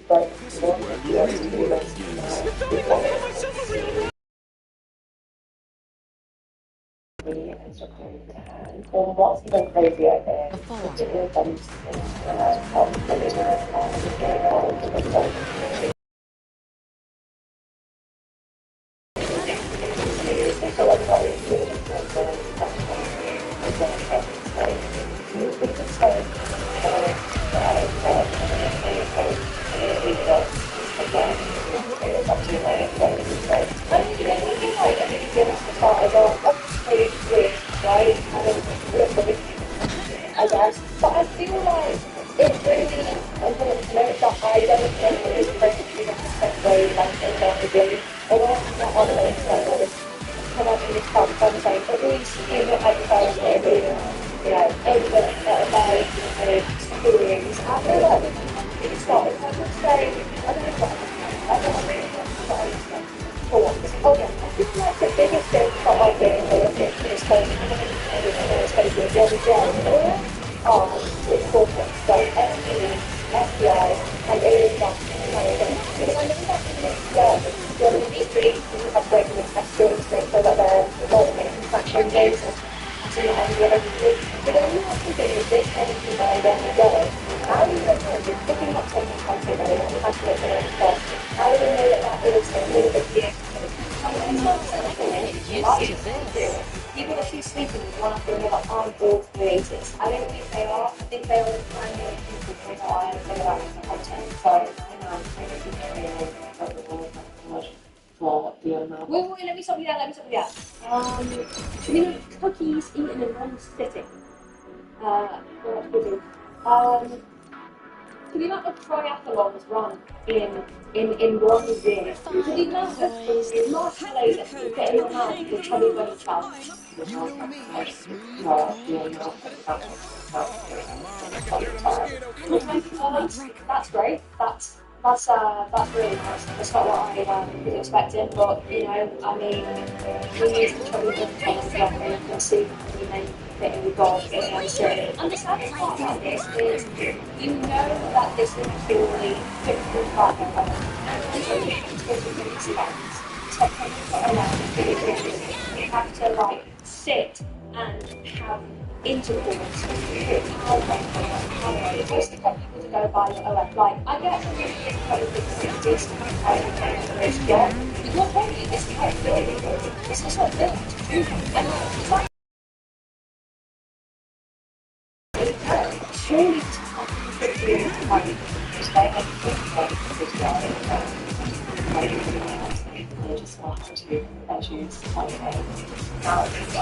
This is where the real work begins. If only I could give myself a real and struggling to hand. Or what's even crazier is the events I guess, but I feel like it's really important to note that I don't think it is perfectly necessary like involvability. Although I'm not on the internet, I just come up in this conversation, at least in the advertising, you know, evidence that about experience. I feel like it's not, if I would say, I don't know what I don't really know oh yeah, I think like the biggest thing that I get in this whole especially the other day, with corporate stuff, SPs, FBIs, and aliens kind of thing. Because I know that in this the industry, you have regular questions, so that they're involved in manufacturing games and the other things. But then you have to do this anything by then you go. How do you know if you're picking up something something that you have to look at it first? How do you know that that is a little bit different? Even if she's sleeping with one of them, like, aren't all creators. I don't think they are. I think they are the primary people who are about the content. So, I know, I don't think they're really for the amount. Wait, let me stop you there, you know, cookies eaten in one sitting. What do we do? To the amount of triathlons run in 1 year, to the amount of marshmallows that you get in your mouth with the chubby bunny challenge. That's great. That's really nice. That's not what I was expecting, but you know, I mean, we use the chubby bunny challenge and you can see the many fitting the goal and so and the sad part about this is you know that this is purely 55 and it's only you have to like sit and have intercourse with how it's just to get people to go by the OF. Like I get some really difficult things but your body is quite built. This is not built to do and it's like surely I just want to choose now it's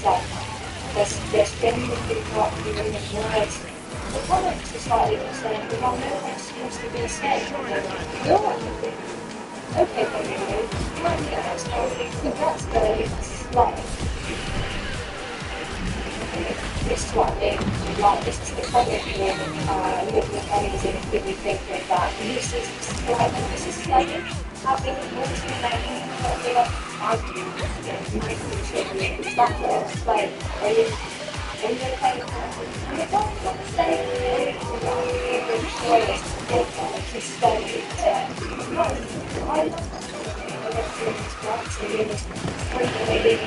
like there's genuinely not really words. The comments are slightly saying, well, no one seems to be saying, you're okay, baby, that's going slay. This is what I mean, like, this is the comment here, looking at amazing, really thinking that this is slaying, having more to make, but they're like, it's that little slay, and you're paying and you don't want to say to stay I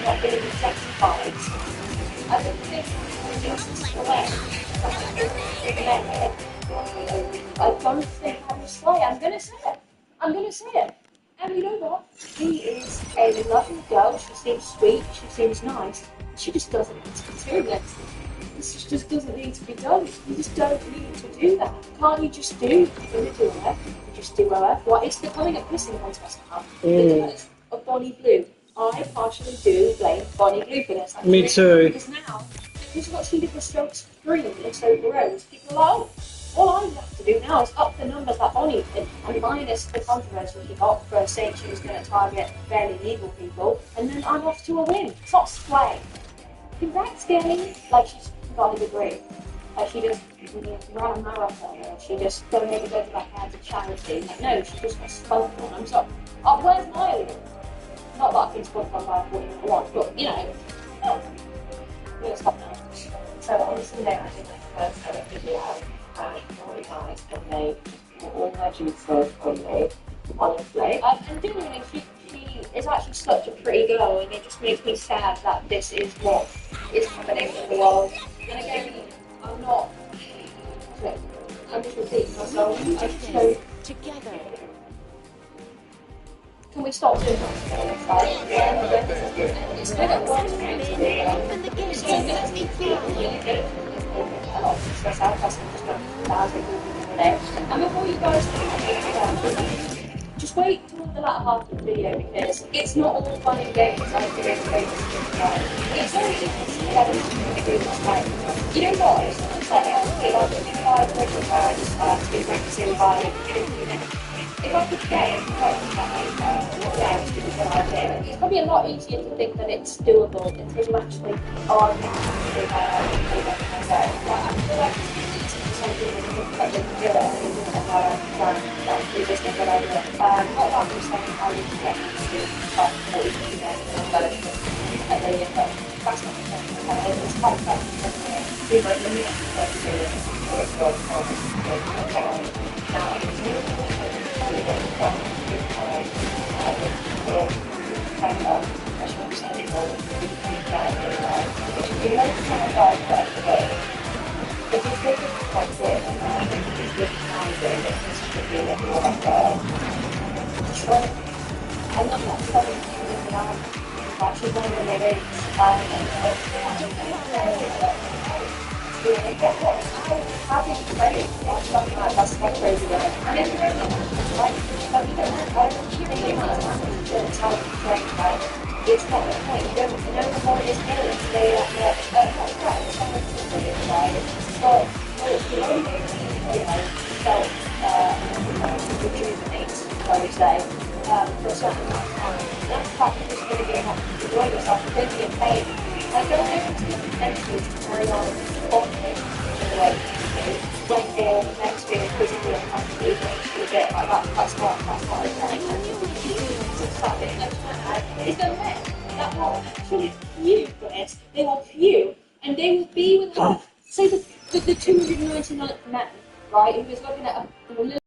not being objectified. I don't think I don't think I'm a slay. I'm gonna say it. And you know what? She is a lovely girl. She seems sweet. She seems nice. She just doesn't need to be serious. This just doesn't need to be done. You just don't need to do that. Can't you just do OF? You just do OF. What? It's becoming a pissing contest now. Because of Bonnie Blue. I partially do blame Bonnie Blue for this. Me too. Because now, because what she did was so extreme and so gross, people are like, all I have to do now is up the numbers that Bonnie did and minus the controversy she got for saying she was going to target fairly legal people, and then I'm off to a win. It's not sway. Congrats, gang! Like, she's got a degree. Like, she just ran a marathon, or she just donated over that to charity. Like, no, she just got spun on. I'm sorry. Oh, where's my? Not that I can spot my life what you want, but you know. I'm gonna stop now. So on Sunday I did my first ever video and all the guys have made all my juices for me, honestly. And genuinely, she is actually such a pretty girl, and it just makes me sad that this is what is happening in the world. And again, I'm not. I'm just repeating myself. So, Together. can we stop doing that? It's been a long time. Open the gates and let me fly. And before you guys just wait till the latter half of the video because it's not all fun and games like the games. It's very easy to see that it's do this like, you know what? It's like if I to be practicing by if I could get it, it's probably a lot easier to think that it's doable until you actually are something that you can do it and you just have to do this thing that I do. Not that I'm saying how you get to but what you can get and then you go, that's not the thing. It's quite fun. That's quite crazy. It's not the point. You don't know the more it's getting. They not rejuvenate, I would say, for a certain amount of time. That's the fact that you're going to be able to enjoy yourself, you're going to be in pain. I don't know if it's potential to carry on properly in the way when you're next being physically uncomfortable with it like that. That's not okay. It's going to make that will actually few for it. They will few and they will be with like, say the 299th man, right, who is looking at a little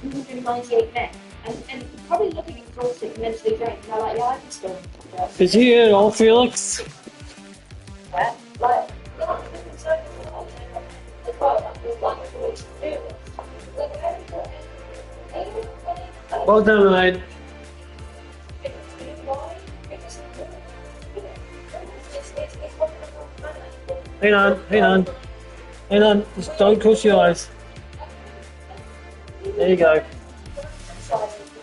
298 men and probably looking exhausted, mentally drained, and they're like, yeah, I can still do it. Did you hear it all, Felix? Yeah, like, Well done, mate. Hang on. Just don't close your eyes. There you go.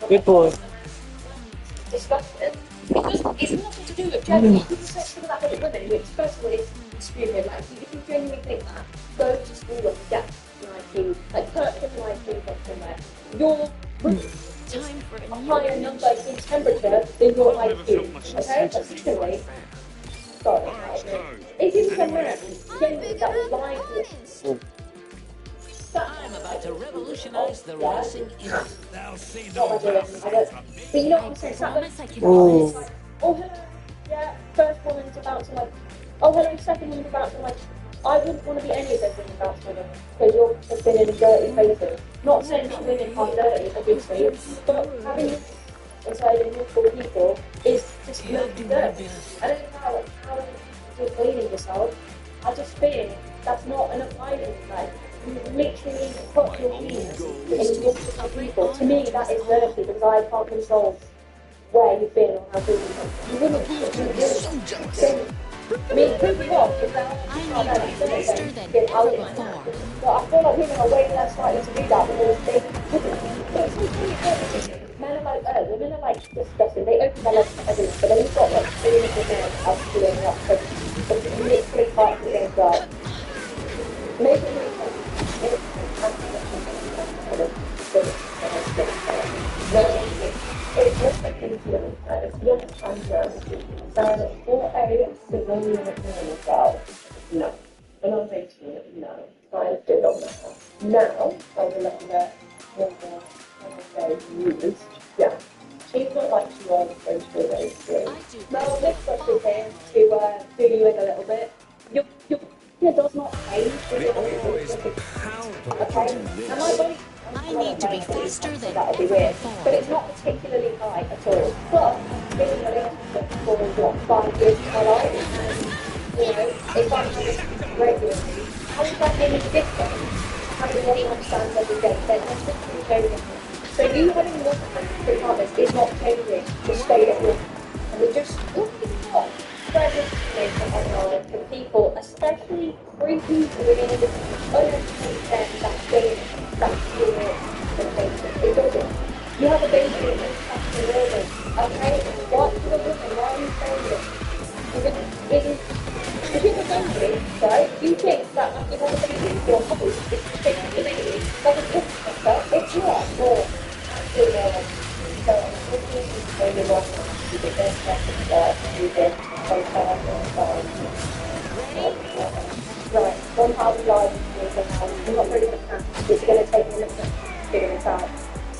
Good boy. Disgusting. Because it's nothing to do with gender. You can say something about other women, which first of all is stupid. Like, if you genuinely think that, go to school and get an IQ, like put an IQ book somewhere. Your Time for a new higher number in temperature than your IQ. Okay? But secondly, sorry, if you become man, genuinely that was lying to you. I'm about to revolutionize the racing industry. But you know what I'm saying? Promise I can Oh. It's like, oh hello, yeah, first woman's about to like, oh hello, second woman's about to like, I wouldn't want to be any of those women about to because you're just been in a dirty places. Not saying that women are dirty, obviously, but having inside a multiple people is just not dirt. I don't know how you're cleaning yourself. I just think that's not enough iron. Like, you literally put your needs in multiple people. To me, that is dirty because I can't control where you've been or how good you've been. You wouldn't think. I mean, it could be wrong if that I need it faster than get out ever of it. before. But I feel like women are way less likely to do that because they wouldn't. But it's really good. Men are like, women are like disgusting. They open their legs to everything, but then you've got like billions of men out doing that. So it's literally part of the game, right? Maybe it's just like influence, it's young and so for a civilian as well, no. When I was 18, no. I did on that. Now, I was looking at more confused. Yeah. She's not like she was when she was I 83. do Well, this this brush is here to do you in a little bit. Your hair does not change with your Always okay? pound And my body I need to be faster so than that would be ever weird. before. But it's not particularly high at all. But being really honest for what 5 years of my life, and you know, if I'm having it regularly, how is that any different? Having one night stand every day, then I'm simply changing. So you having multiple partners is not changing the state of your, and we're just looking up spread information online for people, especially free people within the uneducated them that don't that feel it. It doesn't. You have a baby in the building, okay? What to the woman, why are you saying this? If you have a baby, right, you think that after you have a baby, your hobby is to take the baby, like a cook stuff, it's not, or absolutely not. So, this is maybe one of the best methods that you get so far. Right, $1,000 is the house. I'm not really going to cash. It's going to take me a minute to figure this out.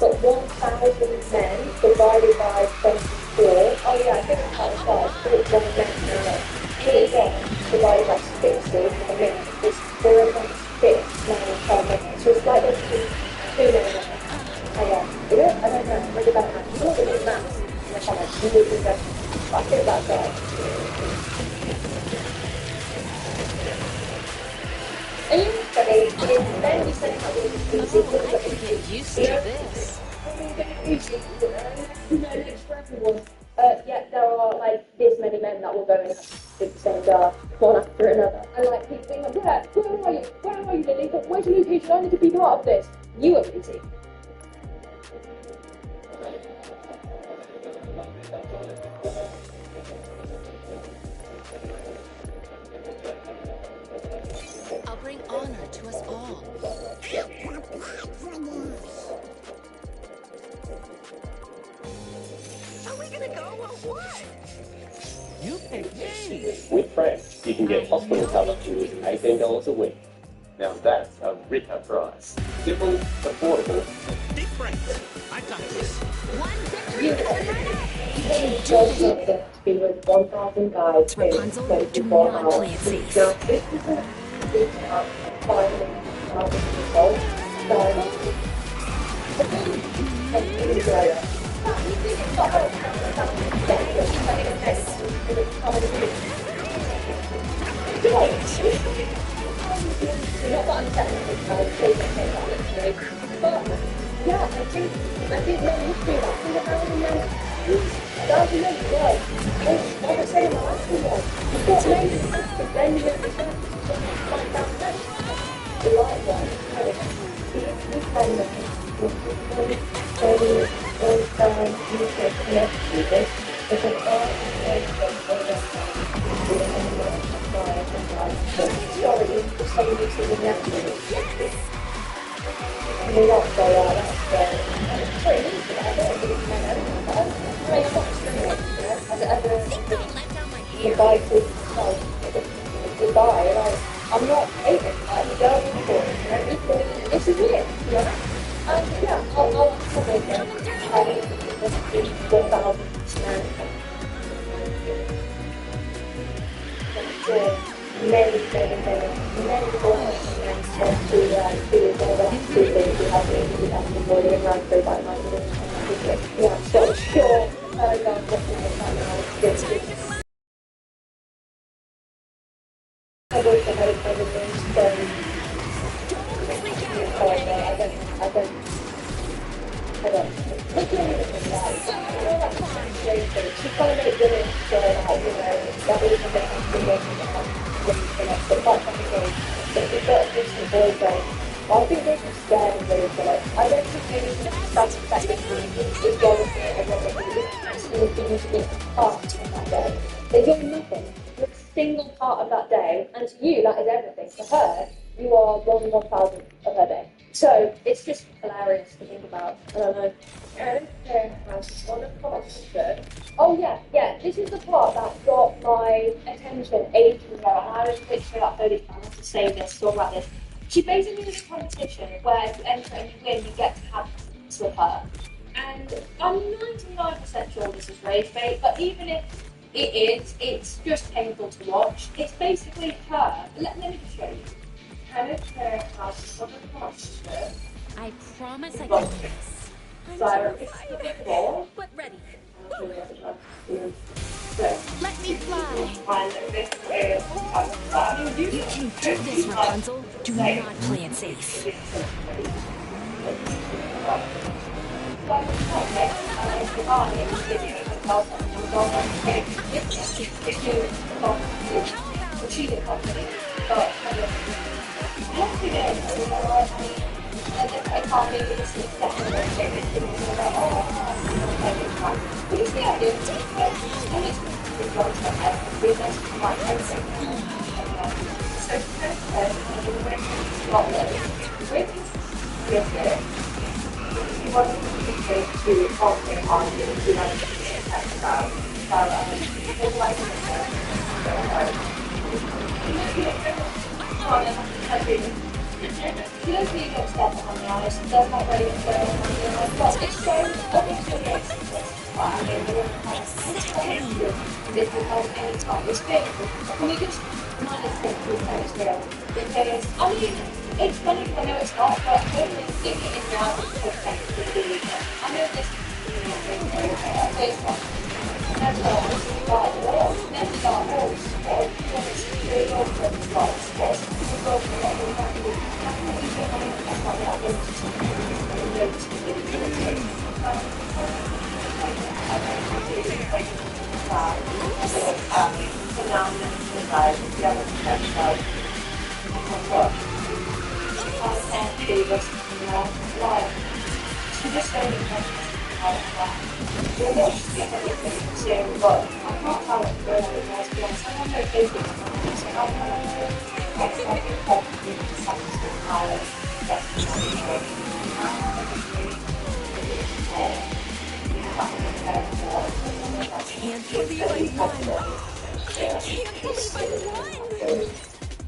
But 1,000 men divided by 24. Oh yeah, I think it's how it starts. 41 men now. 41 divided by 60 a minute is 0.6 men per minute. So it's like there's 2 minutes. Oh yeah, is it? I don't know. Maybe that math. You look at the maths in the comments. You would be better. I think that's right. Are you ready? Then you said how it's easy. Oh, I can get used to this. It's for everyone. Yeah, there are like this many men that will go and do the same job one after another. And like people being like, yeah, where are you? Where are you, Lily? Where's your location? I need to be part of this. You are busy. I'll bring honor to us all. Are we gonna go or what? You pick me. With friends, you can get hospital cover for just $18 a week. Now that's a ripper price. Simple, affordable. Big friends. I got this. One victory You can just something to be with 1,000 guys in Rapunzel, do 24 not hours. play it safe. Now, this is a big up 5,000 people. Not that I'm technically but yeah, I think men would do that. I think 1,000 men, 1,000 men work. Like I said in my last video, you've got men who have to bend your return to 5,000 men. The right one, these men goodbye, and I'm not hating, I'm going for it, and this is it, you know? Yeah, I'll probably get 1,000 many boys yeah, so sure, I don't she's trying to make women feel like, you know, that we can make something the part of the game. If you've got a Christian boyfriend, I think they're just scared of really for it. I don't think they need to that's effectively is going to it and what they do. Actually, for you to be part of that day. They're doing nothing. You're a single part of that day, and to you, that is everything. To her, you are 1,000th of her day. So it's just hilarious to think about. I don't know. And has one of the oh yeah, this is the part that got my attention ages ago, and I was literally like, holy I want to say this, talk about this. She basically did a competition where if you enter and you win, you get to have sex with her. And I'm 99% sure this is rage bait, but even if it is, it's just painful to watch. It's basically her. Let me just show you. Her hair has some of the posture. I promise I can do this. I'm terrified, but ready. Let me fly. You can do this, Rapunzel. Do not play it safe. She doesn't need to step on the ice, does not really go on the ice, but it's so obviously this becomes any time it's big. Can we just kind of think through things here? Because, I mean, it's funny because I know it's not, but hopefully if it is now, it's okay. I know this is not. Never got horse, never got horse, or it's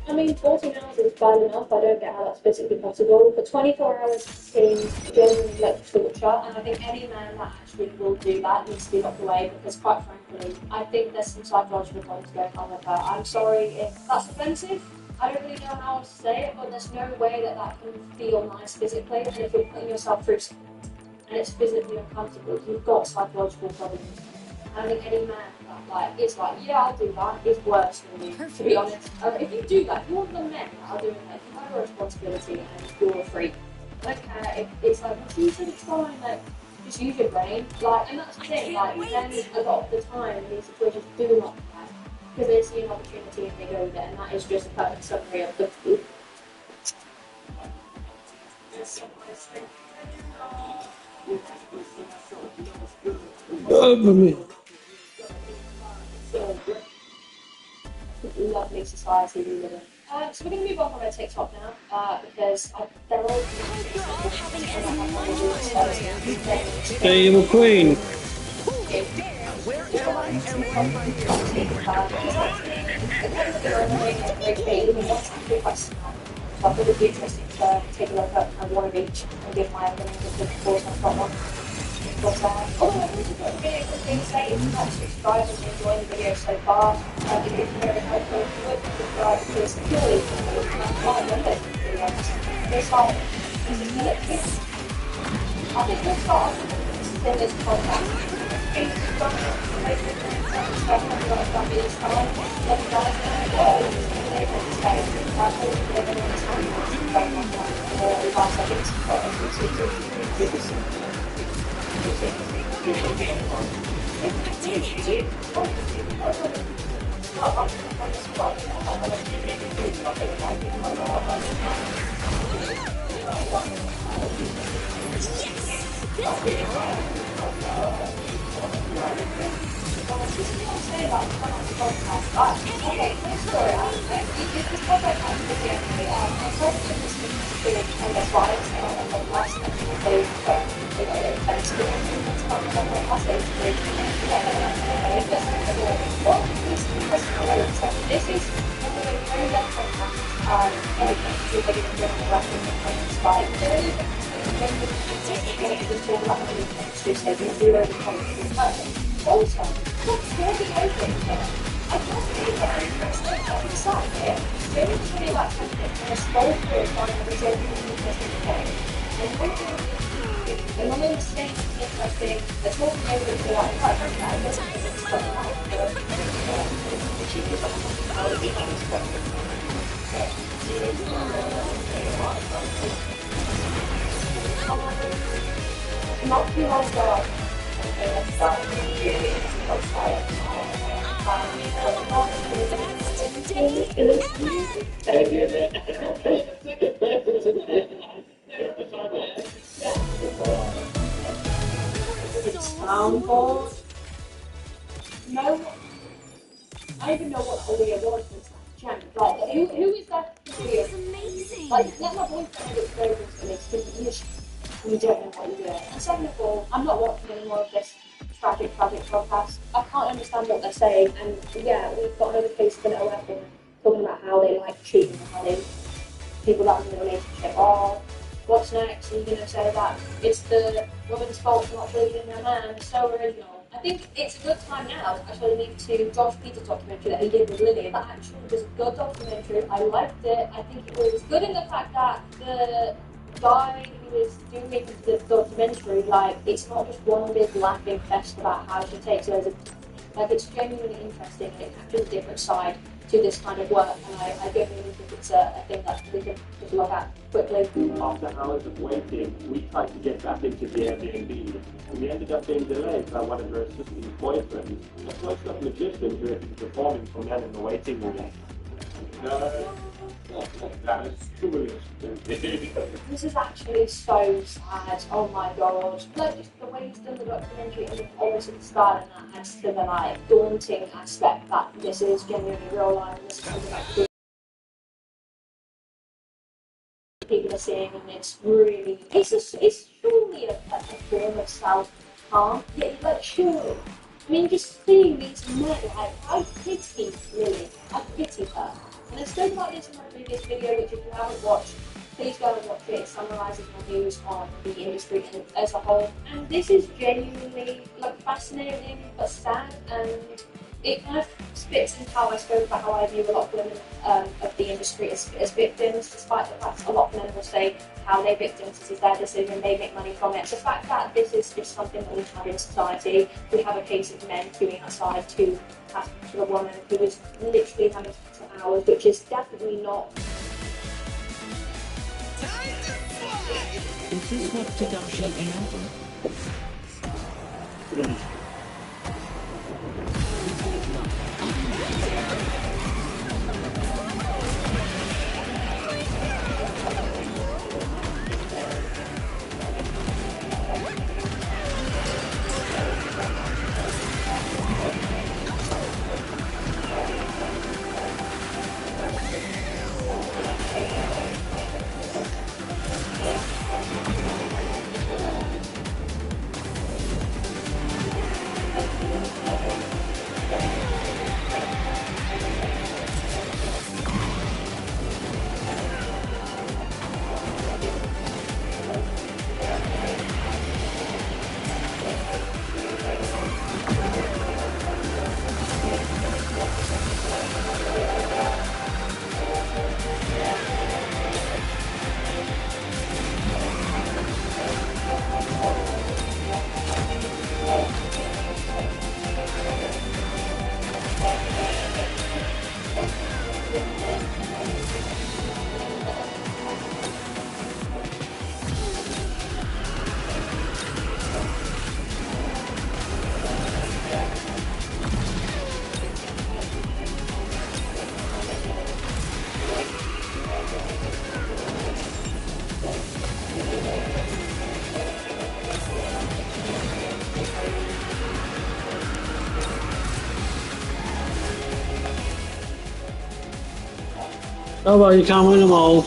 I mean, 14 hours is bad enough. I don't get how that's physically possible. But 24 hours seems genuinely like torture, and I think any man that actually will do that needs to be locked away because, quite frankly, I think there's some psychological problems going on with her. I'm sorry if that's offensive. I don't really know how else to say it, but there's no way that that can feel nice physically. And if you're putting yourself through something and it's physically uncomfortable, you've got psychological problems. And I think any man that it's like, yeah, I'll do that, is worse than you, to be honest. If you do that, you're the men that are doing that. You have a responsibility and you're a freak. I don't care if it's like, well, you should try and like, just use your brain. Like, and that's the thing, like, men a lot of the time in these situations do not care because they see an opportunity and they go with it, and that is just a perfect summary of the lovely society we live in. So we're going to move on from our TikTok now, because they're all... Stay the queen. I thought it would be interesting to take a look at one of each and give my opinion of the course I've got one. But although I think it's a really good thing to say is not subscribe and enjoy the video so far. It is very helpful if you would subscribe because purely my members it's like this is military. I think we'll start in this podcast. Please subscribe let me guys Also, what's really open here? I can't believe that I'm inside here. Really funny about something and a scroll through it on the genuinely interesting point. And one of the things interesting, the talking over to like, quite frankly, I don't think it's so hard, but she was like, how is it unexpected? Not too long ago, and started really outside. Soundboard. No, I don't even know what Aaliyah was this time. Like, who is that? It's amazing. Like, let my boyfriend have experience in this because you don't know what you're doing. And second of all, I'm not watching any more of this tragic podcast. I can't understand what they're saying. And yeah, we've got another case of an OF talking about how they like cheating and how they people that are in a relationship are. What's next? Are you going to say that it's the woman's fault for not believing in their man? It's so original. I think it's a good time now to actually leave to Josh Peter's documentary that he did with Lily. That actually was a good documentary. I liked it. I think it was good in the fact that the guy who is doing the documentary, like, it's not just one big laughing fest about how she takes loads of, like, it's genuinely interesting and it captures a different side to this kind of work, and I genuinely think it's a thing that we can just look at quickly. After hours of waiting, we tried to get back into the Airbnb, and we ended up being delayed by one of her assistant's boyfriends, a close-up magician who had been performing for men in the waiting room. That is truly stupid. This is actually so sad. Oh my god. Like, just the way he's done the documentary and the quality of the style and that adds to the like daunting aspect that this is genuinely real life and this is something that people are seeing, and it's really it's surely a form of self-harm. Yeah, like surely. I mean, just seeing these men, like, I pity Lily. I pity her. And I spoke about this in my previous video, which if you haven't watched, please go and watch it. It summarizes my views on the industry as a whole. And this is genuinely, like, fascinating but sad, and it kind of fits into how I spoke about how I view a lot of women of the industry as victims, despite the fact that a lot of men will say how they're victims, this is their decision, they make money from it. The fact that this is just something that we have in society, we have a case of men queuing outside to ask for a woman who is literally having sex for hours, which is definitely not. Is this what Tadashi and Oh well, you can't win them all.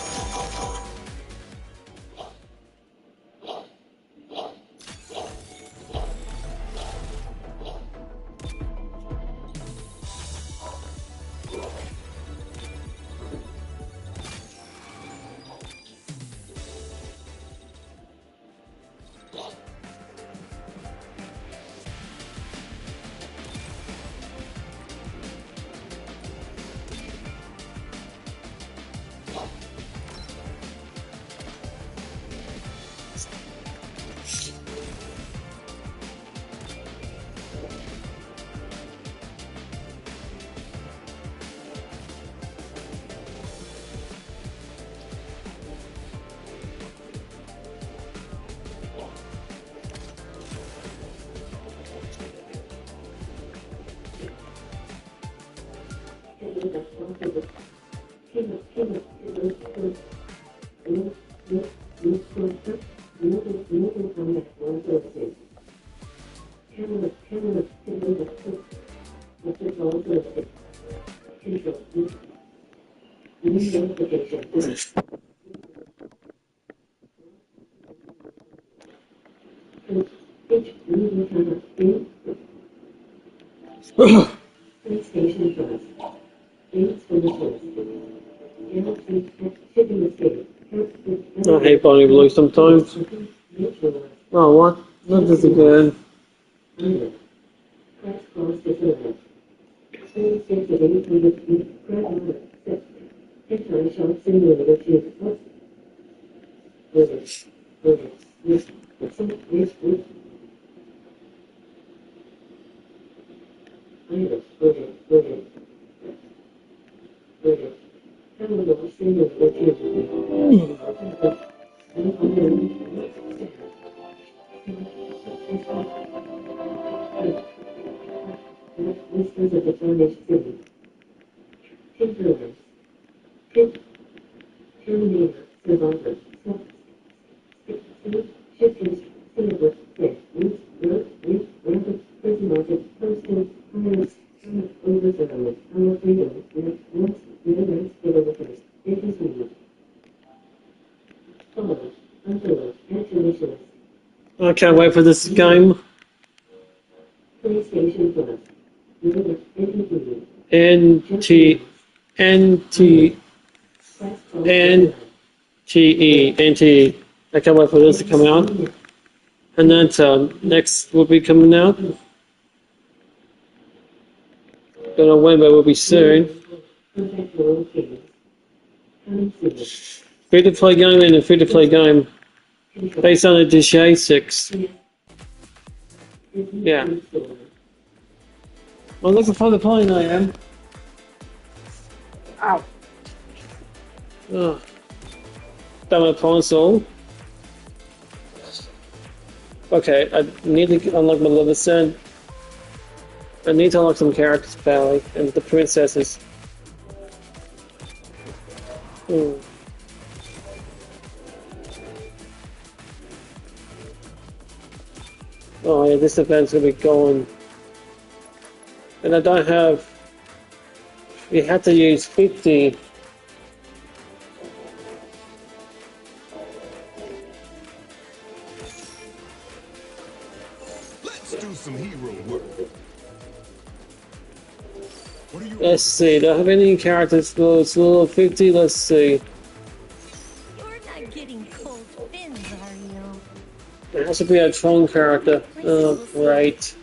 I hate Bonnie Blue sometimes. Oh, what? Not this again. I can't wait for this game. NT, NT, NTE. I can't wait for this to come out. And then next will be coming out. Don't know when, but it will be soon. Free to play game and a free to play game based on the DShare 6. Yeah. I'm looking forward to playing, I am. Ow. Oh. Done my console. Okay, I need to unlock my level set. I need to unlock some characters, apparently, and the princesses. Oh yeah, this event's gonna be going. And I don't have... You have to use 50. Let's do some hero work. What are you? Let's see, do I have any characters for level 50? Let's see. You're not getting cold fins, are you? There has to be a Tron character. Oh, great.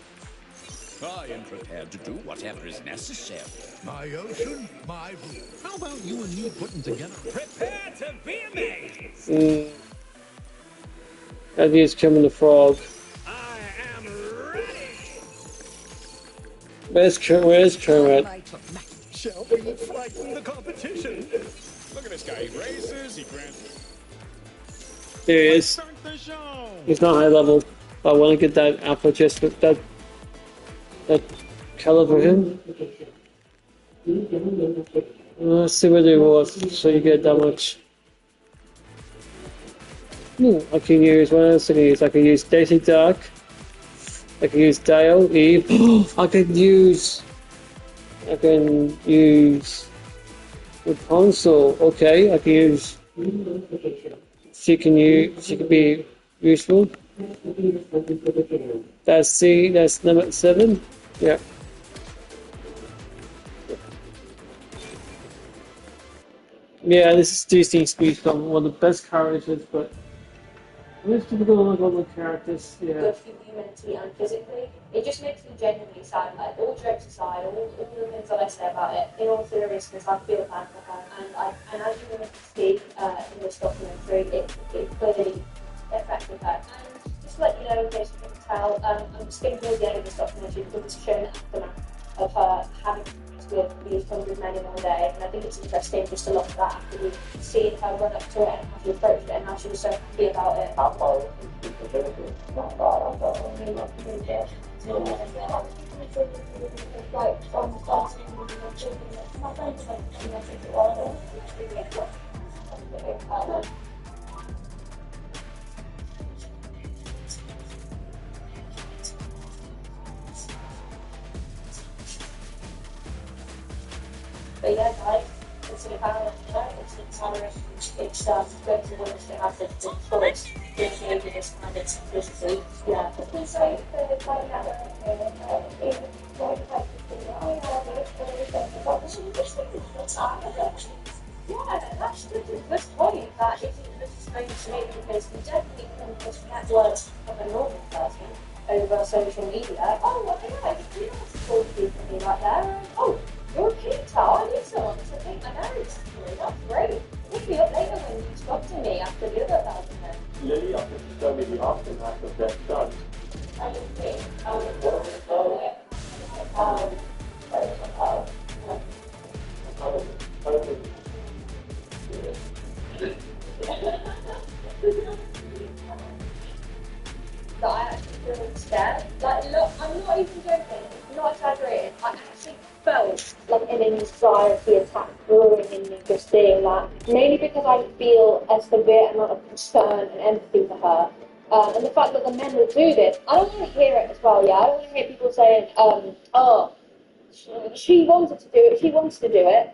I am prepared to do whatever is necessary. My ocean, my blue. How about you and me putting together? Prepare to be amazed. I'd use Kermit the Frog. I am ready. Where's Kermit? Shall we frighten the competition? Look at this guy. He races. He grants. There he is. Start the show. He's not high level. I want to get that alpha just with that color for him. Let's see what it was, so you get that much. I can use, what else can I use? I can use Daisy Duck. I can use Dale, Eve. I can use Rapunzel. Okay, I can use. She can be useful. That's C. That's number 7. Yeah. Yeah, this is Disney Speedstorm, one of the best characters, but it's difficult to look at all the characters. Yeah. Good for you mentally and physically. It just makes me genuinely sad. Like, all jokes aside, all the things that I say about it, in all seriousness, I feel bad for her. And as you're going to see in this documentary, it clearly affected her. And just to let you know, in case you couldn't tell, I'm skipping towards the end of this documentary because it's showing the aftermath of her having with these 100 men in one day, and I think it's interesting just to look at that after we've seen her run up to it and how she approached it and how she was so happy about it. Not bad, I've got only like 3 days. It's like from starting with the children, my friends like, you know, take it well. But yeah, guys, it's about it's empowering. It's going to want us to have the choice to engage in this kind of simplicity. Yeah. It's like the kind of yeah, that's the good point. That isn't just strange to me because we definitely come across that words of a normal person over social media. Oh, well, yeah, you don't have to talk to people like that. Oh, you're a Peter. I need someone to take my nose. That's great. Pick me up later when you talk to me after the other 1,000 men. Lily, after she showed me the aftermath of that son. I just think, that I actually feel scared. Like, look, I'm not even joking, I'm not exaggerating. I actually felt like an anxiety attack brewing in me just seeing that. Mainly because I feel a severe amount of concern and empathy for her. And the fact that the men will do this, I don't want to hear it as well, yeah? I don't want to hear people saying, oh, she wanted to do it, she wants to do it.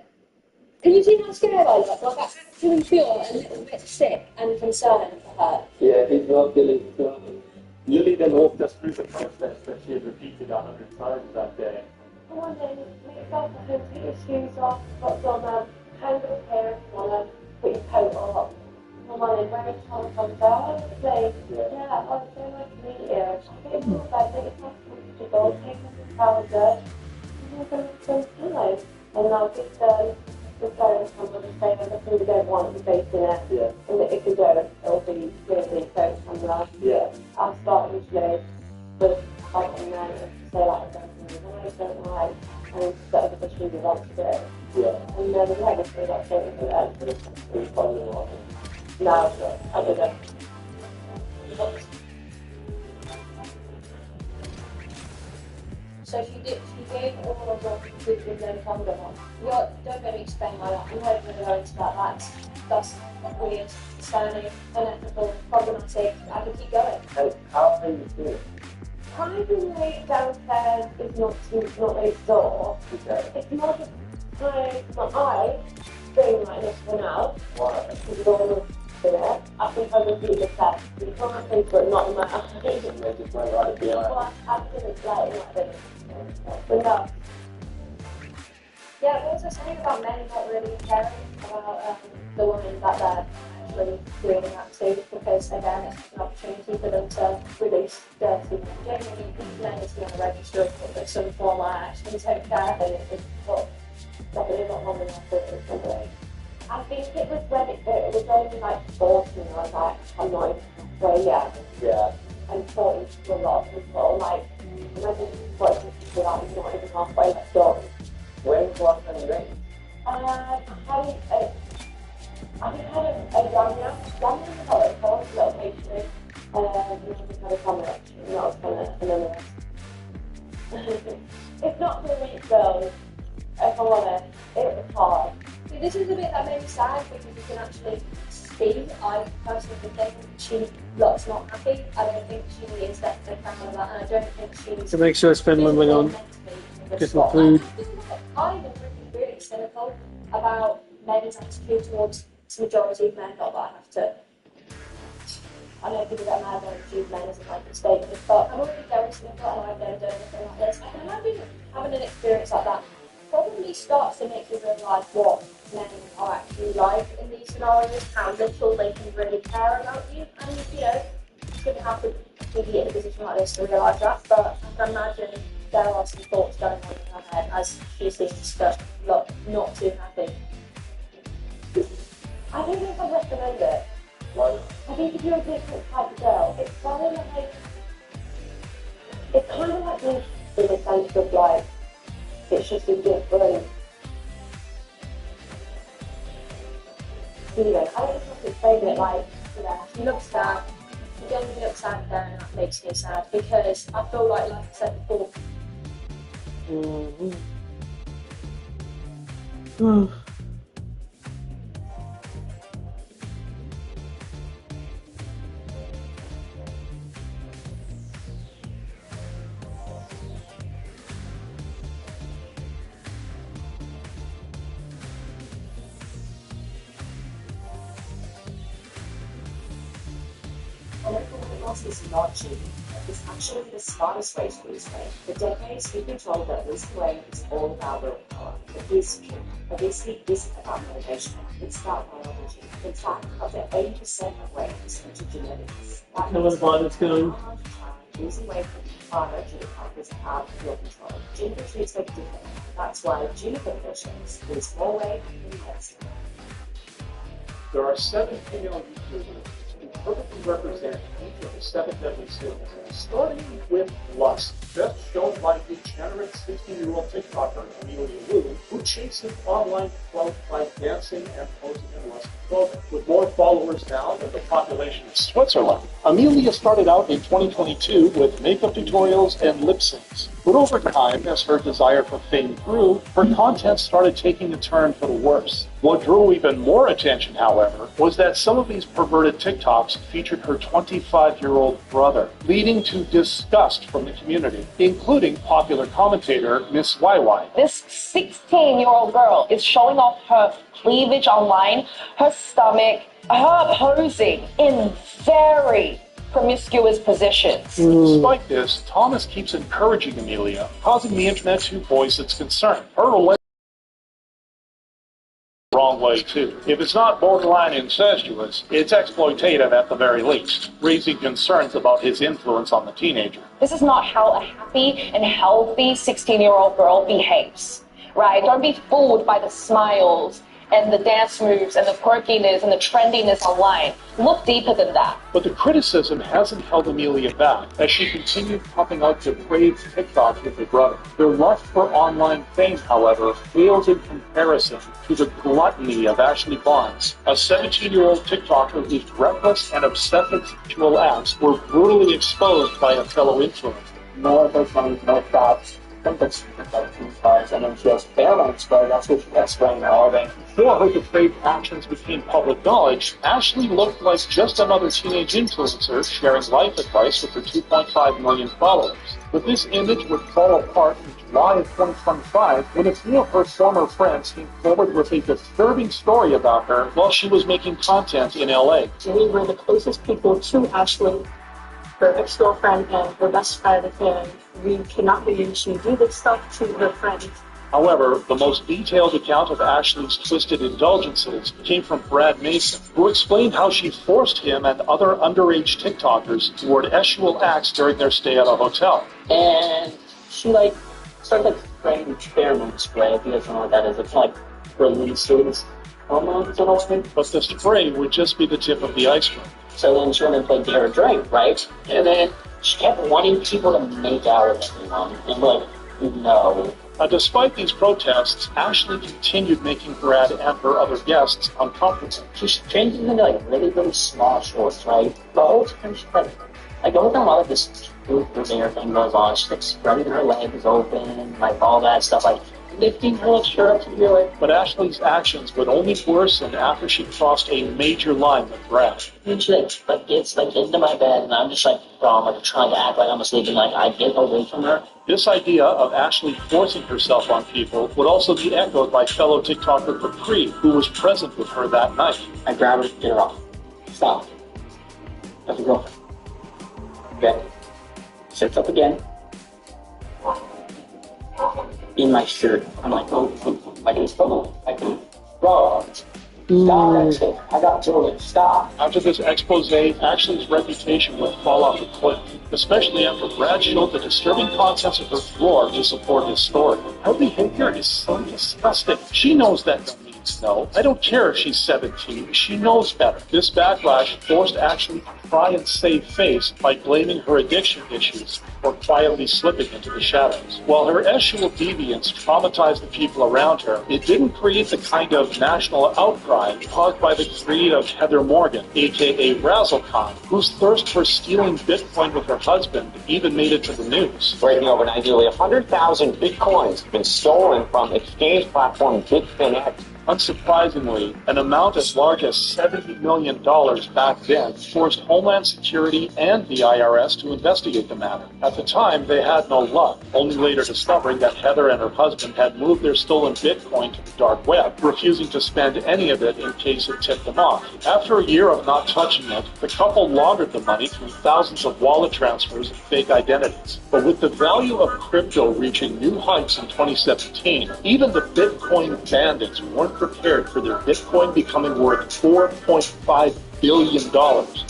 Can you see how scared I look? Like, I actually feel a little bit sick and concerned for her. Yeah, he's not feeling Lily then walked us through the process that she had repeated 100 times that day. Come on then, make yourself a hood, take your shoes off, got some hand of hair if you want to put your coat on. Come on then, wear a towel from honestly. Yeah, I was so nice to meet you. Get into the bed, make yourself comfortable, take off the trousers, and some pillows. And then I'll just go and come on and say everything we don't want to be facing it. Yeah. And if you do, it'll be really close and Yeah. I'll start usually with like and then say like I don't like and set up the shoes you want to do. Yeah. And then the legacy that's it for them. No, I didn't. So she gave all of them with no condom on. Don't let me explain why that. I'm not even going to go into that. That's weird, stony, unethical, problematic. I can keep going. How are you feeling? Hiding late downstairs is not next door. Okay. It's more just my eyes doing like this for now. Why? Because it's all there. I think I will do the test. You can't think, but not in my eyes. Make it my right behind. Well, I didn't like this. But no. Yeah, what was I saying about men not really caring about the women that they're actually doing that to? Because again, it's an opportunity for them to release dirty men. Generally, these men is going to register with some form of action, take care of it, but definitely not long enough for it or something. I think it was when it was only like 14, I was like, I'm not even halfway yet. Yeah. And 40 to a lot of people, like, imagine what people like, not even halfway done. When was the last time you drank? I had a Daniel was about it called, a little pastry. We had a sandwich, and that was kind of another. It's not for weak girls, if I'm honest, it was hard. See, this is a bit that made me sad because you can actually see, I personally think she looks not happy. I don't think she is definitely proud of that, and I don't think she's. To make sure it's been moving on. Get some food. I'm really cynical about men's attitude towards the majority of men, not that I have to. I know people get mad when I choose men as a blanket statement, but I'm already very cynical and I've never done anything like this. I can imagine having an experience like that probably starts to make you realise what men are actually like in these scenarios, how little they can really care about you, and you know, you shouldn't have to be in a position like this to realise that, but I can imagine there are some thoughts going on in her head as she seems to look not too happy. I don't know if I'd recommend it. Why? I think if you're a different type of girl, it's kind of like me in the sense of like, it's just a different feeling. I don't know how to explain it, like, you know, she looks sad, genuinely upset, then that makes me sad because I feel like I said before. Everyone else is not cheating. It's actually the smartest way to lose weight. For decades, we've been told that losing weight is all about willpower. But this is true. Obesity isn't about motivation. It's about biology. In fact, up to 80% of weight is due to genetics. That means going. losing weight from biology is out of your control. Gene treats make a difference. That's why Juniper patients lose more weight in less time. There are 7 female YouTubers who perfectly represent each of the 7 deadly sins, starting with lust, best shown by degenerate 16-year-old TikToker Amelia Wu, who chases online clout by dancing and posing in lust clothing. With more followers now than the population of Switzerland, Amelia started out in 2022 with makeup tutorials and lip syncs. But over time, as her desire for fame grew, her content started taking a turn for the worse. What drew even more attention, however, was that some of these perverted TikToks featured her 25-year-old brother, leading to disgust from the community, including popular commentator Miss YY. This 16-year-old girl is showing off her cleavage online, her stomach, her posing in very promiscuous positions. Despite this, Thomas keeps encouraging Amelia, causing the internet to voice its concern. Her relationship wrong way too. If it's not borderline incestuous, it's exploitative at the very least, raising concerns about his influence on the teenager. This is not how a happy and healthy 16-year-old girl behaves, right? Don't be fooled by the smiles and the dance moves and the quirkiness and the trendiness online. Look deeper than that. But the criticism hasn't held Amelia back, as she continued pumping out depraved TikToks with her brother. Their lust for online fame, however, pales in comparison to the gluttony of Ashley Barnes, a 17-year-old TikToker whose reckless and obsessive sexual acts were brutally exposed by a fellow influencer. No boyfriend, no thoughts. I think that's like 2 times, and then she has parents, but that's what she explained all of it. Before her depraved actions became public knowledge, Ashley looked like just another teenage influencer sharing life advice with her 2.5 million followers. But this image would fall apart in July of 2025 when a few of her former friends came forward with a disturbing story about her while she was making content in LA. We were the closest people to Ashley, her ex-girlfriend and her best friend, and we cannot believe she do this stuff to her friends. However, the most detailed account of Ashley's twisted indulgences came from Brad Mason, who explained how she forced him and other underage TikTokers toward sexual acts during their stay at a hotel. And she started spraying pheromone spray, if you guys know what that is. It's releases hormones in a way. But the spray would just be the tip of the iceberg. So then she went and played Dare Drink, right? And then she kept wanting people to make out with everyone. And no. Despite these protests, Ashley continued making Brad and her other guests uncomfortable. She's changing into really, really small shorts, right? The whole time she's the whole time while this truth thing goes on, she's spreading her legs open, all that stuff, lifting her shirt up to your leg. But Ashley's actions would only worsen after she crossed a major line with Brad. And she gets into my bed, and I'm just I'm trying to act like I'm asleep, and I get away from her. This idea of Ashley forcing herself on people would also be echoed by fellow TikToker Capri, who was present with her that night. I grab her, get her off. Stop. That's your girlfriend. Okay. Sits up again. In my shirt. I'm I can stop. Bro, stop that shit. I got Julie. Stop. After this expose, Ashley's reputation would fall off a cliff, especially after Brad showed the disturbing contents of her drawer to support his story. Her behavior is so disgusting. She knows that don't mean No, I don't care if she's 17. She knows better. This backlash forced Ashley to try and save face by blaming her addiction issues or quietly slipping into the shadows. While her sexual deviance traumatized the people around her, it didn't create the kind of national outcry caused by the greed of Heather Morgan, aka Razzlecon, whose thirst for stealing Bitcoin with her husband even made it to the news. Breaking overnight, nearly 100,000 Bitcoins have been stolen from exchange platform Bitfinex. Unsurprisingly, an amount as large as $70 million back then forced Homeland Security and the IRS to investigate the matter. At the time, they had no luck, only later discovering that Heather and her husband had moved their stolen Bitcoin to the dark web, refusing to spend any of it in case it tipped them off. After a year of not touching it, the couple laundered the money through thousands of wallet transfers and fake identities. But with the value of crypto reaching new heights in 2017, even the Bitcoin bandits weren't prepared for their Bitcoin becoming worth $4.5 billion,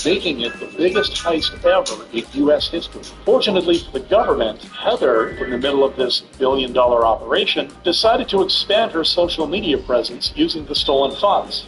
making it the biggest heist ever in U.S. history. Fortunately for the government, Heather, in the middle of this billion-dollar operation, decided to expand her social media presence using the stolen funds.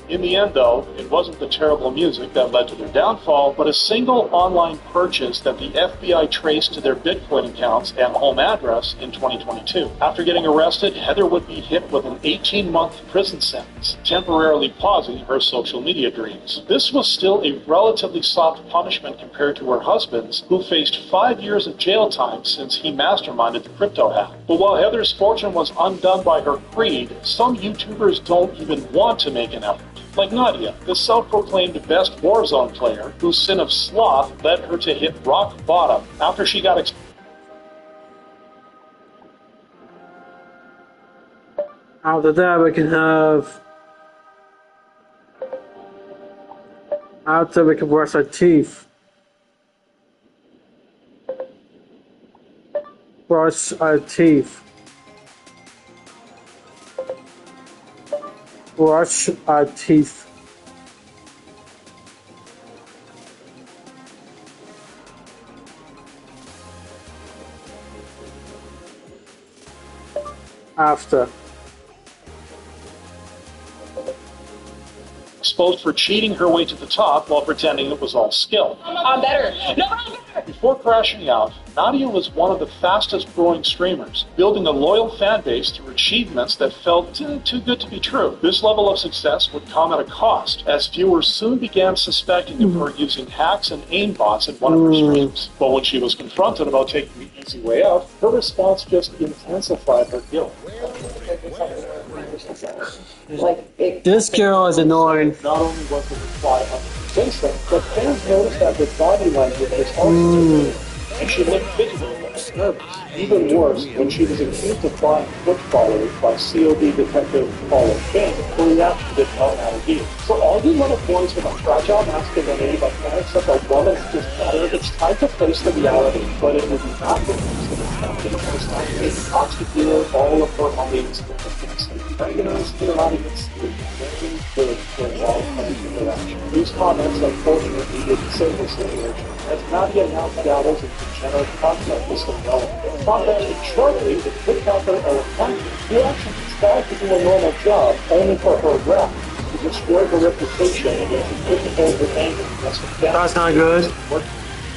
In the end, though, it wasn't the terrible music that led to their downfall, but a single online purchase that the FBI traced to their Bitcoin accounts and home address in 2022. After getting arrested, Heather would be hit with an 18-month prison sentence, temporarily pausing her social media dreams. This was still a relatively soft punishment compared to her husband's, who faced 5 years of jail time since he masterminded the crypto hack. But while Heather's fortune was undone by her greed, some YouTubers don't even want to make an effort. Like Nadia, the self-proclaimed best Warzone player, whose sin of sloth led her to hit rock bottom after she got After that, we can have. After we can brush our teeth. Brush our teeth. Brush our teeth. After. exposed for cheating her way to the top while pretending it was all skill. I'm better. No, I'm better. Before crashing out, Nadia was one of the fastest growing streamers, building a loyal fan base through achievements that felt too good to be true. This level of success would come at a cost, as viewers soon began suspecting of her using hacks and aimbots in one of her streams. But when she was confronted about taking the easy way out, her response just intensified her guilt. This girl is annoying. Not only was the reply unconvincing, but fans noticed that her body language was also and she looked physically nervous. Even worse, when she was accused of buying foot followers by COD detective Paula King, her reaction did not matter either. For all you little boys with a fragile masculinity that thinks that a woman is just better, it's time to face the reality, but it would not be the toxic dealer all of her homies regulars do not even speak. Very good for all kinds of interaction. These comments, unfortunately, didn't save the situation, as Nadia now dabbles in degenerate content system development. Contacted shortly to put out her elephant, who actually tried to do a normal job, only for her rep to destroy her reputation and she couldn't hold her anger against the family. That's not good.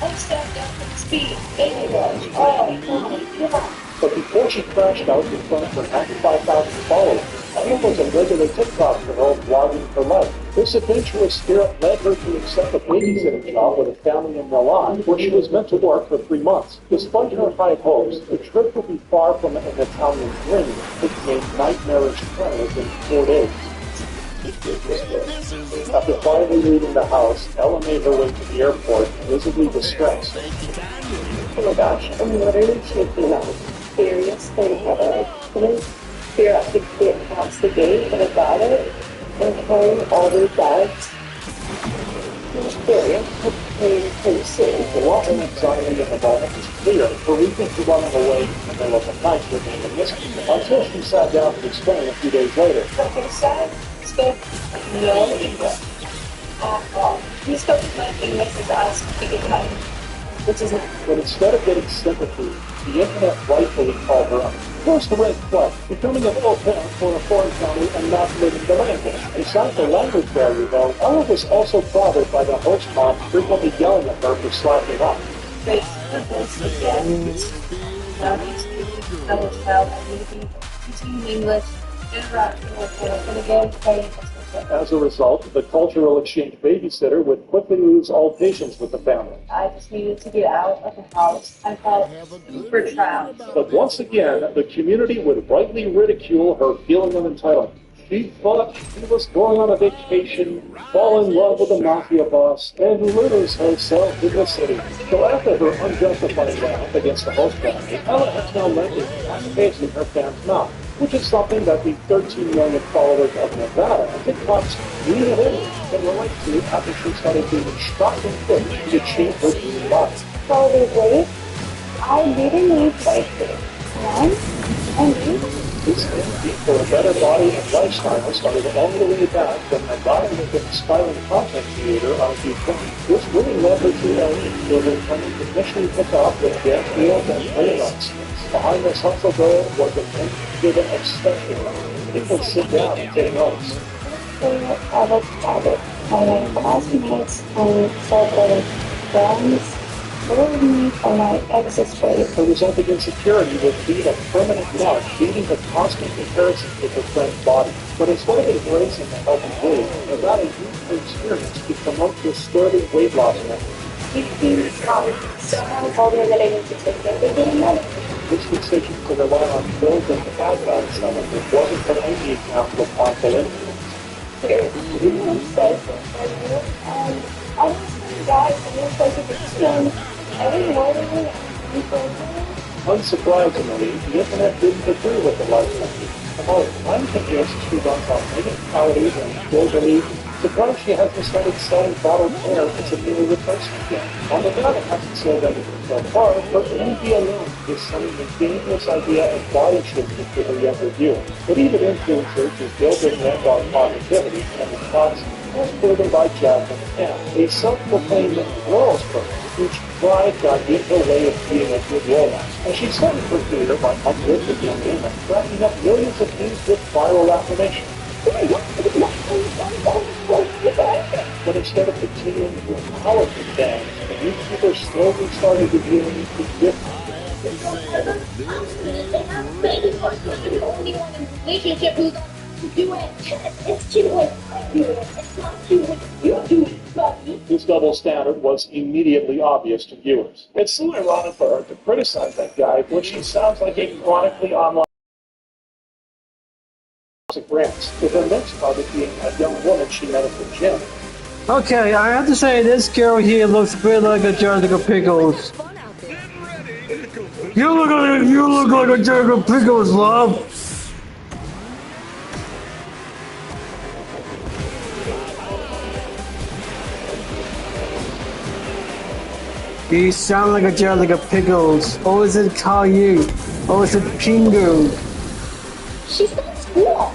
I stepped up at speed. There you go. Oh, yeah. But before she crashed out in front of her 95,000 followers, Nadia was a regular TikTok girl vlogging her life. This adventurous spirit led her to accept a babysitting job with a family in Milan, where she was meant to work for 3 months. Despite her high hopes, the trip would be far from an Italian dream, which made nightmarish plans in 4 days. After finally leaving the house, Ella made her way to the airport, visibly distressed. Oh my gosh, I'm literally shaking out. Serious thing ever. Fear I could get past the gate and I got it and carrying all these bags. It was scary. Pretty soon. The lot of anxiety at the moment was clear. Her reason for running away in the middle of the night remained a mystery, until she sat down to explain a few days later. Something sad? Spoke no English. He spoke English and Mrs. asked to get cut. which is But instead of getting sympathy, the internet rightfully called her up. First the red flag, becoming a low parent for a foreign family and not living the language. Besides the language barrier, though, Ella was also bothered by the host mom frequently yelling at her for slacking off. Teaching English, interacting with them, and again, paying attention. As a result, the cultural exchange babysitter would quickly lose all patience with the family. I just needed to get out of the house. I felt super trapped. But once again, the community would rightly ridicule her feeling of entitlement. She thought she was going on a vacation, fall in love with a mafia boss, and lose herself in the city. So after her unjustified wrath against the host family, Ella has now landed on facing her fans' mouth, which is something that the 13 million followers of Nevada and TikTok's Green Lily can relate to after she started doing shocking things to change her beauty body. Probably, I really need places. And This need for a better body and lifestyle started all the way back when Nevada was an aspiring content creator on a few films. This really led her to LA, where her coming to initially pick up with dance wheels and playwrights. Behind this hustle goal was an unforgiven obsession. People sit down and take notes. I looked at it. My classmates and circle friends bullied me for my ex's weight. Her resulting insecurity would lead a permanent mark, leading to constant comparisons with her friend's body. But instead of embracing the healthy weight, Nevada used her experience to promote disturbing weight loss methods. Someone told me that I need to take everything medicine. This decision to rely on pills and background supplements wasn't for any account of harmful influence. Everyone says and I was some guys who look like a victim. Every morning, Unsurprisingly, the internet didn't agree with the lifestyle. Although I'm convinced she runs on many calories and globally, surprised she hasn't started selling bottled air as a meal replacement yet. On the Nevada hasn't sold anything so far, but India alone is selling the dangerous idea of body shifting to her younger viewers. But even influencers who build their brand on positivity and the thoughts was further by Jasmine M., a self-proclaimed girls person whose pride got in her way of being a good role model. And she started her career by uplifting young women, racking up millions of views with viral affirmation. But instead of continuing to empower the fans, the YouTubers slowly started revealing the difference. the only one in the relationship who's do it. It's cute when I do it. It's not cute when you do it, buddy. This double standard was immediately obvious to viewers. It's so ironic for her to criticize that guy when she sounds like a chronically online rants, with her next target being a young woman she met at the gym. Okay, I have to say this girl here looks a bit like a Jessica Pickles. You look like a Jessica Pickles, love. You sound like a Jessica Pickles. Or is it Caillou? Or is it Pingu? She's not school.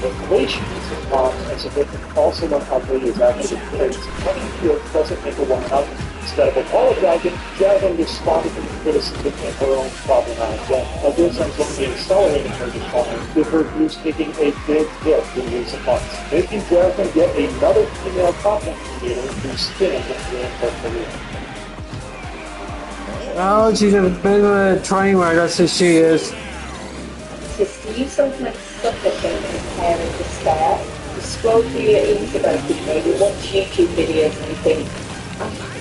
The way she uses moms as a victim to call someone ugly is actually great. Honey Field doesn't make a woman ugly. Instead of apologizing, Jasmine responded to the criticism in her own problematic way. Now this ends up being accelerating her decline, with her views taking a big hit in recent months, making Jasmine yet another female content creator who's spinning in her career. Oh, she's a bit of a train wreck, that's who she is. To see something like suffocating and caring to stare, you scroll through your Instagram feed, maybe watch YouTube videos and think,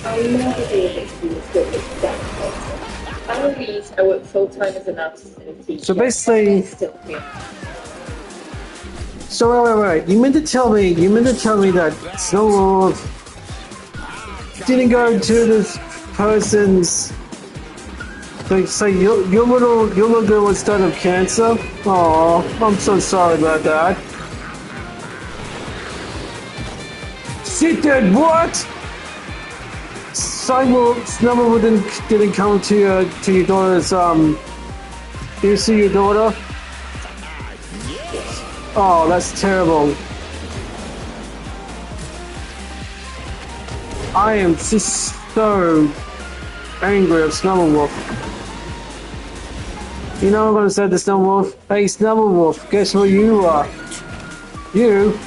I'll never be able to do as good as that person. Families, I work full-time as a nurse and a teacher. So basically, Still here. so wait. You meant to tell me that Snow Lord didn't go to this person's. So your little girl was died of cancer? Oh, I'm so sorry about that. She did what? Snowball didn't come to your daughter's do you see your daughter? Oh, that's terrible. I am just so angry at Snowwolf. You know what I'm gonna say to Snowwolf? Hey Snowwolf, guess what you are? You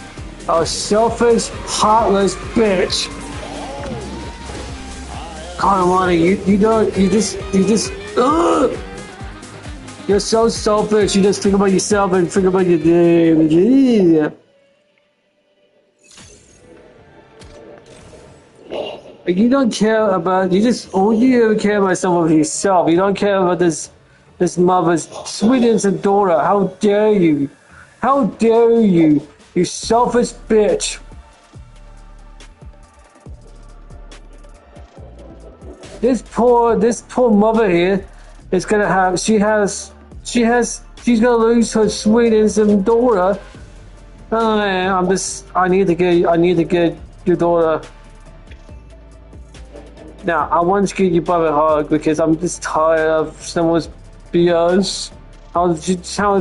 are a selfish, heartless bitch. God almighty, you just, ugh! You're so selfish, you just think about yourself and think about your day. You don't care about, all you ever care about someone for yourself. You don't care about this mother's sweet innocent daughter. How dare you? How dare you? You selfish bitch. This poor mother here is gonna have, she's gonna lose her sweet innocent daughter. Oh man, I need to get your daughter. Now, I want to give you both a hug because I'm just tired of someone's BS. How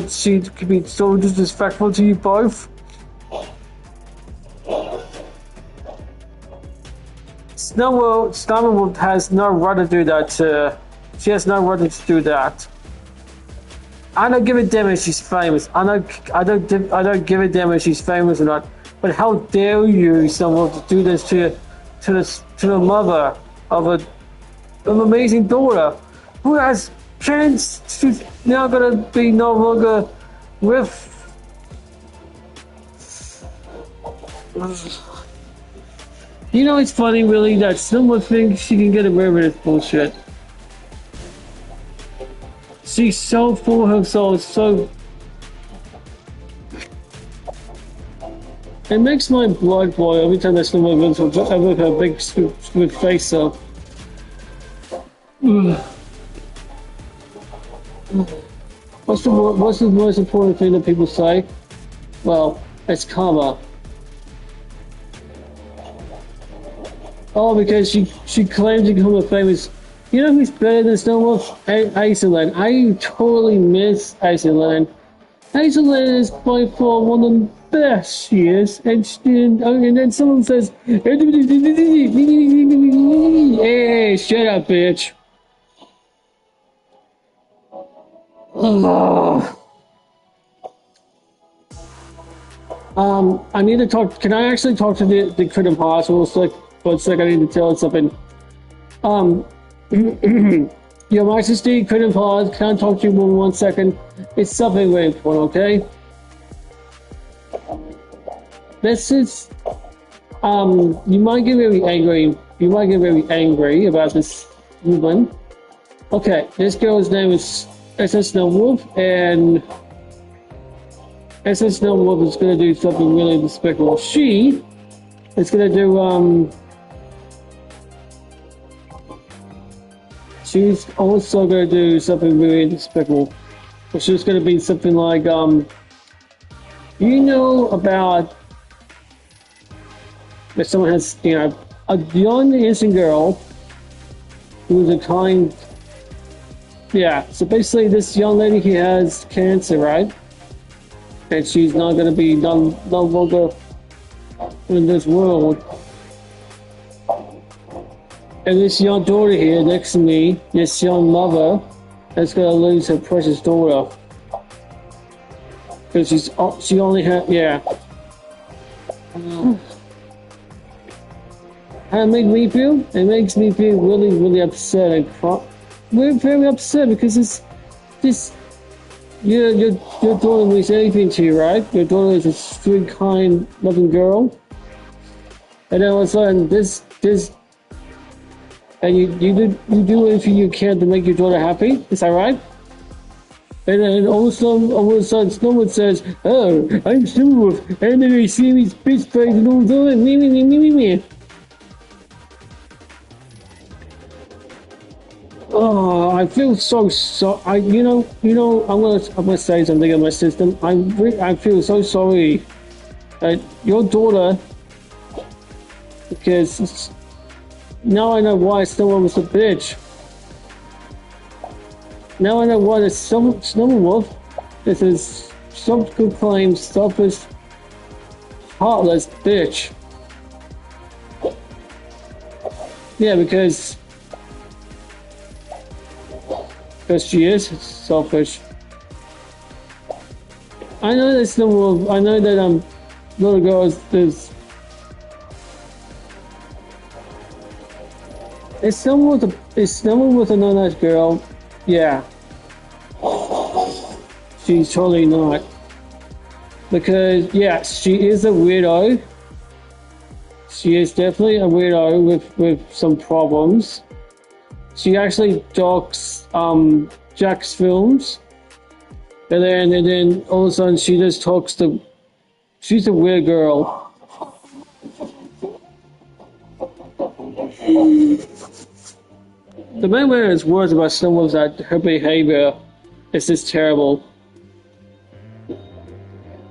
she could be so disrespectful to you both. Snowball has no right to do that. She has no right to do that. I don't give a damn if she's famous. I don't give a damn if she's famous or not. But how dare you, someone, to do this to the mother of an amazing daughter who has chance. She's now gonna be no longer with. You know, it's funny, really, that someone thinks she can get away with this bullshit. She's so full of herself, so. It makes my blood boil every time that someone runs over her big stupid face up. What's the most important thing that people say? Well, it's karma. Oh, because she claimed to become a famous. You know who's better than Snowball? Iceland. I totally miss Iceland. Iceland is by far one of the best she is, and then someone says, "Hey, shut up, bitch." I need to talk. Can I actually talk to the Critter Hospital? One sec, I need to tell you something. Your Majesty, Critter Pause, can I talk to you for 1 second? It's something very important, okay? This is, you might get very angry. You might get very angry about this woman. Okay, this girl's name is SS Snowwolf, and SS Snowwolf is gonna do something really despicable. She is gonna do, she's also gonna do something really despicable. Which is gonna be something like, you know about that someone has, you know, a young innocent girl who is a kind, yeah, so basically this young lady here has cancer, right? And she's not gonna be no longer in this world. And this young daughter here next to me, this young mother, is gonna lose her precious daughter. Because she only had, yeah. How it makes me feel? It makes me feel really, really upset. We're very upset because it's this. Your daughter means anything to you, right? Your daughter is a sweet, kind, loving girl. And then all of a sudden, this, and you do anything you can to make your daughter happy. Is that right? And then all of a sudden, someone says, "Oh, I'm Snowwolf," and then they see me bitch face and all that, me. Oh, I feel so. You know. I'm gonna say something in my system. I feel so sorry that your daughter, because now I know why someone was a bitch. Now I know why the Snowwolf is a self-proclaimed, selfish, heartless bitch. Yeah, because she is selfish. I know that's the wolf. I know that little girls is. Is someone with a nice girl? Yeah, she's totally not. Because yeah, she is a weirdo. She is definitely a weirdo with some problems. She actually docks Jack's films, and then all of a sudden she just talks to. She's a weird girl. The main way is words about someone that her behavior is just terrible.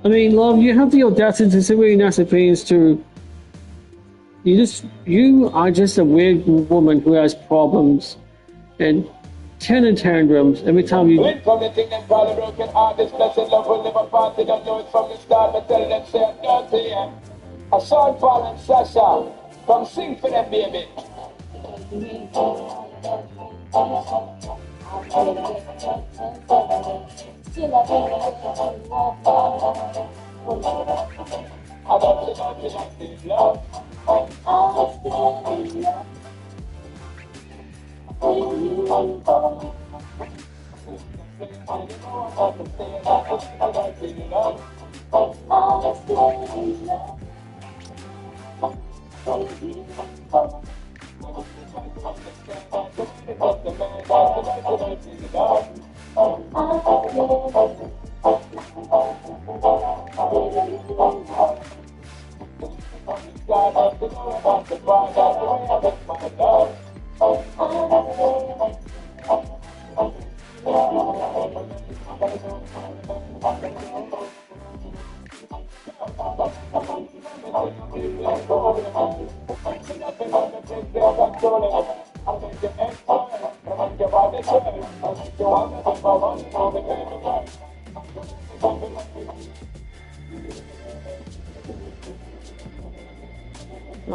I mean, love, you have the audacity to say really nasty things to. You are just a weird woman who has problems and tantrums every time you. From the thing them call a broken heart, this blessed love will never part. They don't know it from the start, but tell them say I'm dirty. A Sean Paul and Sasha, come sing for them, baby.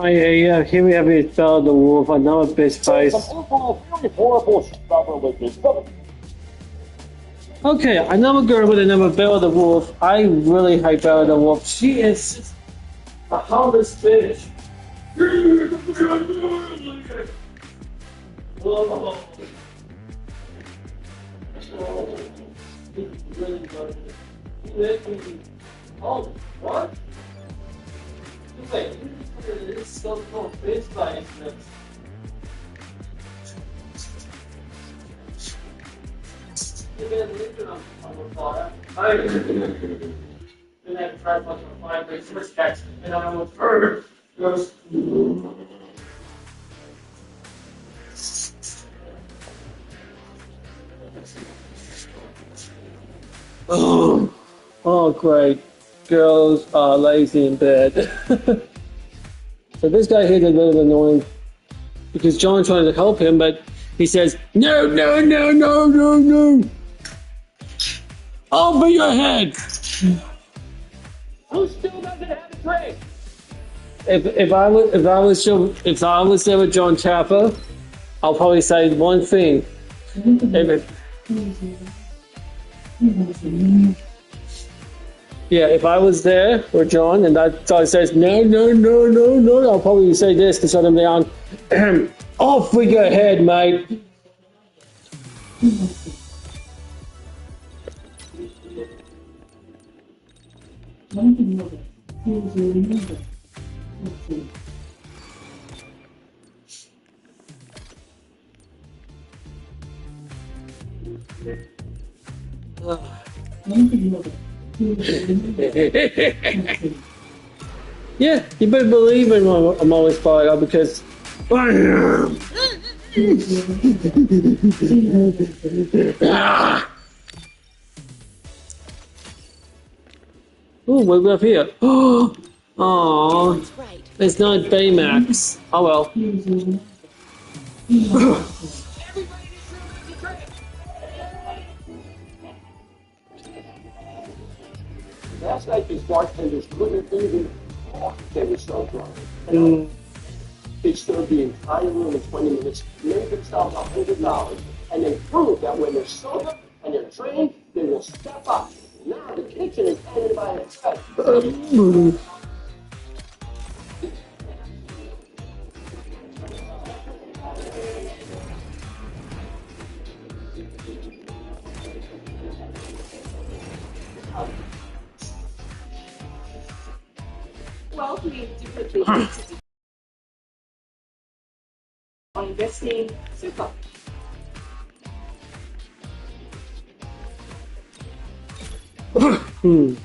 Oh yeah, here we have it, Bella the Wolf, another best face. Okay, another girl with the name of Bella the Wolf. I really hate Bella the Wolf. She is a harmless bitch. Oh, what? Wait, this is so called face face. You're gonna leave it on the fire. I didn't have to try to on fire, but it's first catch, and I was hurt. Goes. Oh, great. Girls are lazy in bed. So this guy here is a little annoying because John's trying to help him, but he says, no, no, no, no, no, no. Over your head. Who still doesn't have a drink? If I was there with John Tapper, I'll probably say one thing. If I was there with John and that guy says no, no, no, no, no, I'll probably say this to shut him down. Off with your head, mate. Yeah, you better believe in I'm always fired up because I am. Oh, what do we have here? Oh, it's not Baymax. Oh well. Last night these bartenders couldn't even talk. They were so drunk. They serve the entire room in 20 minutes, make themselves $100, and they prove that when they're sober and they're trained, they will step up. Now the kitchen is headed by itself. Well, we differently on investing super. Oh,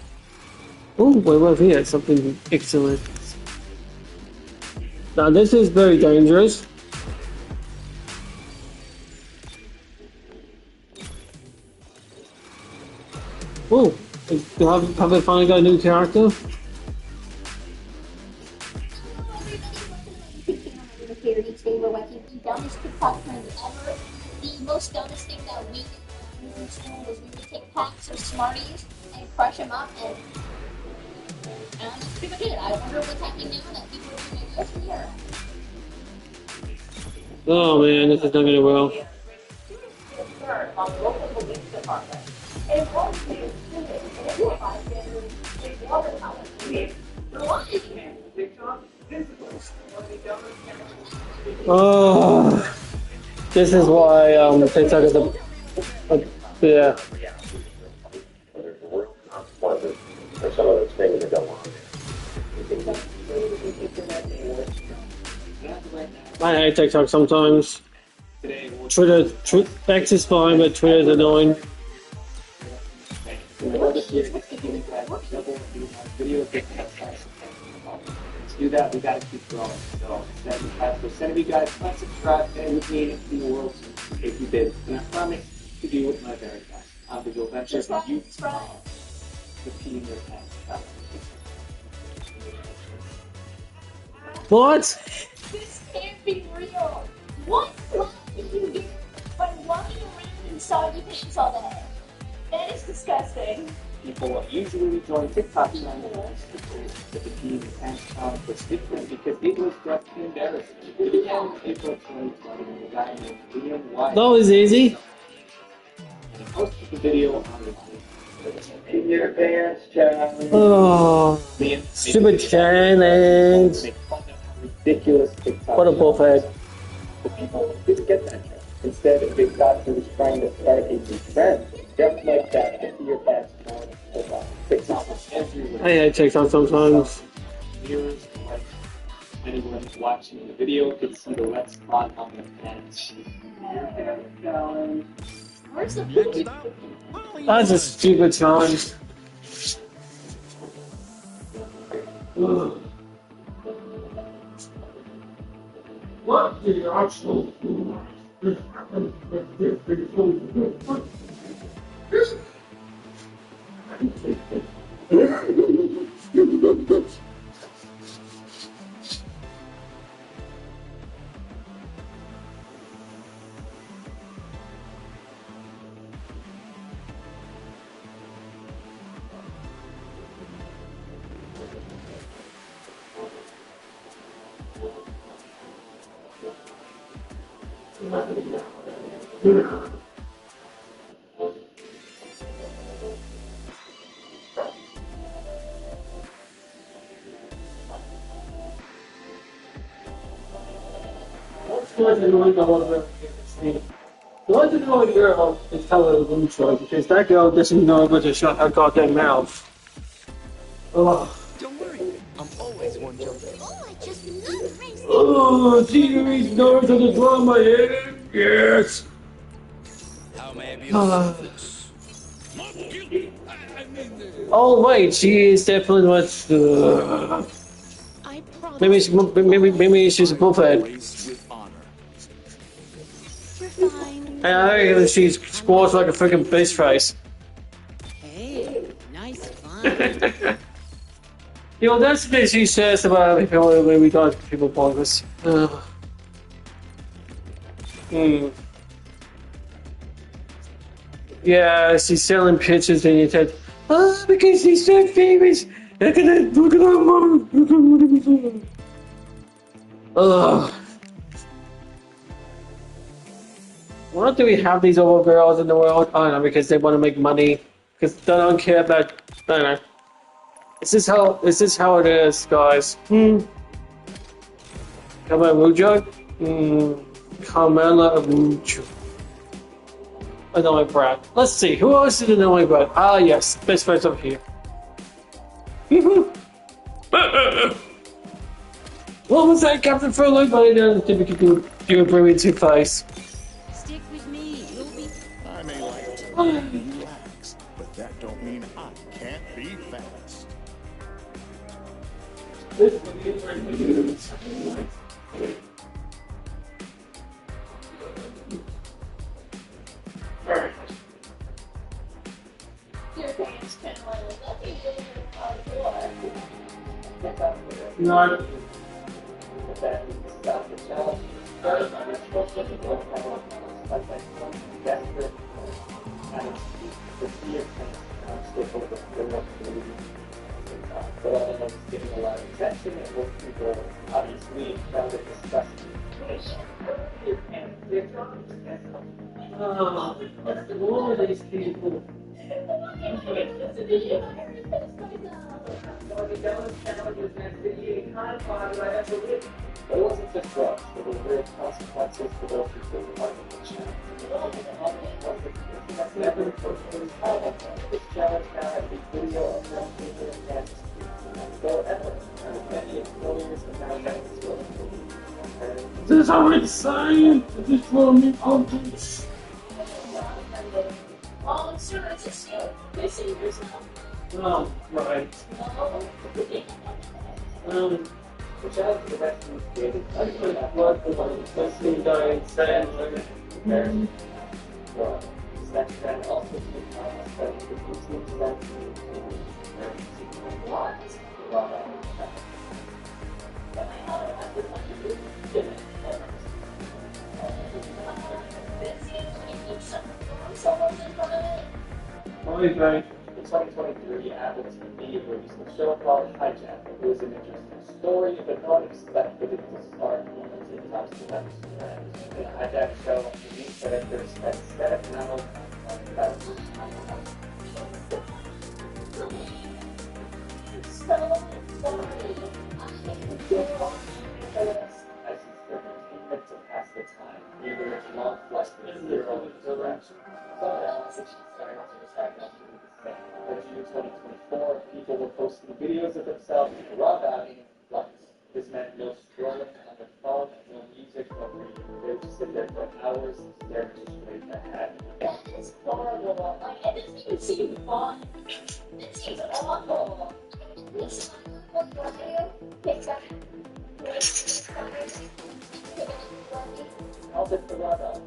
wait, wait, here, something excellent. Now, this is very dangerous. Oh, have they finally got a new character? Here each day we're watching the dumbest TikTok trend ever. The most dumbest thing that we did when we were in school was we would take packs of Smarties and crush them up, and that's pretty much it. I wonder what's happening now that people are doing it this year. Oh man, this is not gonna go well. Oh, this is why TikTok is yeah. For some of those things that go on. I hate TikTok sometimes. Twitter, X is fine, but Twitter's annoying. To do that, we got to keep growing. So 75% of you guys must subscribe and with me in the world if you did. And I promise to do it my very best. I'm the Joe Venture and you repeating your past. What? This can't be real. What fun did you get by walking around in soggy pants all day? That is disgusting. People usually join TikTok channels to bikini and pants was different because it was just embarrassing. It began in April 2020 when a guy named Liam White. That was easy. He posted the video on the in your pants challenge. Oh, stupid challenge. Ridiculous TikTok. What a bullhead. The people didn't get that challenge. Instead, a big thought he was trying to start a new trend. Just like that, 50 your pants challenge. TikTok was everywhere. I hate TikTok sometimes. Viewers, like anyone watching the video, could see the wet spot on the pants. Your pants challenge. Where's the picture? That's a stupid challenge. What the actual The one annoying girl is Helen Lutroy because that girl doesn't know but to shut her goddamn mouth. Oh. Don't worry, I'm always one jump. Oh, I just love racing. Oh, Tigre's nose of the drama, yeah? Yes. How may I be Uh, Not guilty. I mean, oh wait, she is definitely much. Maybe she's a bullhead. with honor. And I think she squats like a freaking bitch face. Hey, nice fun. You know, that's the thing she says about people when we got people bonkers. Yeah, she's selling pictures and you said, oh, because she's so famous. Look at her, look at her mom. Look at what he's doing. Ugh. Why do we have these other girls in the world? I don't know, because they want to make money. Because they don't care about, I don't know. This is how it is, guys. Carmela Mujo? Carmela Mujo. Annoying Brad. Let's see, who else is annoying Brad? Ah, yes, best friends over here. What was that, Captain Furlough? But I don't think we can do a brilliant two-face. Stick with me. You'll be. I may like to relax, but that don't mean I can't be fast. Your parents kind of like, let me do it No. Getting a lot of attention, and most people obviously found it disgusting. All of these people. But it wasn't just drugs, there were real consequences for those who took part in the challenge. This challenge now has a video of them taking and go ever. Many employers and now banks will. This is how it's saying. This is for me, pumpkins. Oh, sir, it's just you. They see yourself. Oh, right. The challenge for the rest of these created I could work with one listening going saying well, that can also be that the routine that okay. In 2023, Apple TV released a show called Hijack. It was an interesting story, but not expected it to start on the TikTok celebrity trend. In the Hijack show, the main character spent 7 hours on the couch. As it's for entertainment to pass the time, either it's long flight or zero interaction. In June 2024, people were posting videos of themselves in raw value flights. This meant no scrolling on the phone, no music, no reading. They would just sit there for hours staring straight ahead. It's horrible. Like, it doesn't even seem fun. It seems awful. This one picks up. How's it for raw value?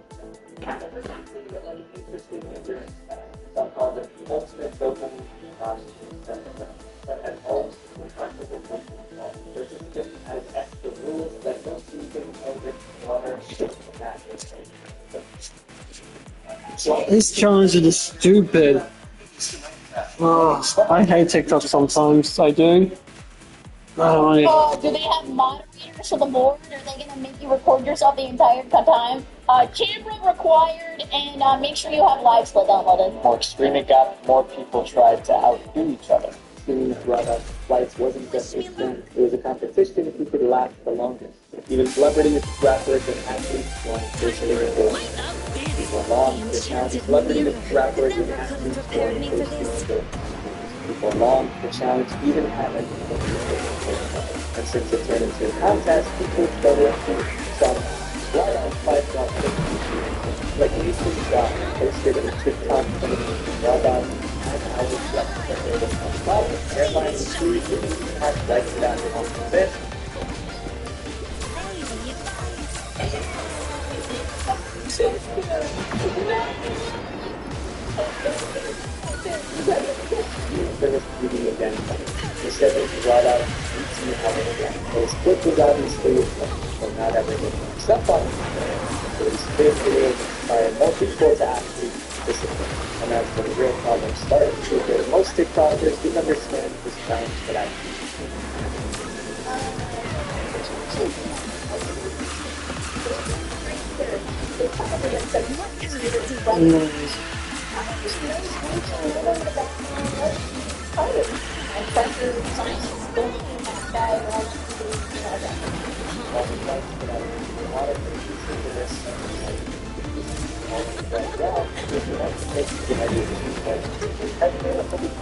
Never something that like interesting endurance tasks. Some call it the ultimate dopamine detox that has always been practical involved. Participants has extra rules like no sleeping, no drinking water, These challenges are stupid. Oh, I hate TikTok sometimes. I do. Oh, do they have moderators for the board? Are they going to make you record yourself the entire time? Camera required, and make sure you have live split downloaded. More extreme it got, more people tried to outdo each other. Soon, run-up flights wasn't just a thing. It was a competition who could last the longest. Even celebrities, rappers, and athletes joined virtually before long, the challenge celebrities, rappers, and athletes joined virtually. Before long, the challenge even happened. And since it turned into a contest, people started to some right on 5.50. Like Mason Scott posted a TikTok video while about 9 hours left to the airline included hashtag that on this. Finished reading again. Instead of brought out easy habit again. But as quickly as obviously for not everything. Step on it. So these big videos inspire more people to actually participate. And that's when the real problem starts. Because most TikTokers didn't understand this challenge that I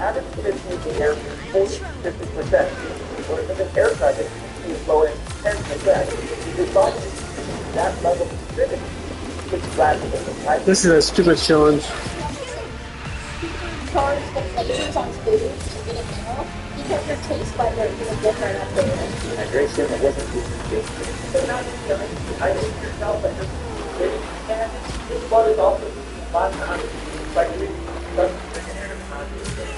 Average condition in the air is 40-50%, whereas if an air traffic is low in 10%, your body that level of acidity is flat. This is a stupid challenge. Cars with lasers on food to get it now because your taste buds are even different up there. Hydration, it wasn't good. I think yourself that you're sitting and this blood is also fun. Like we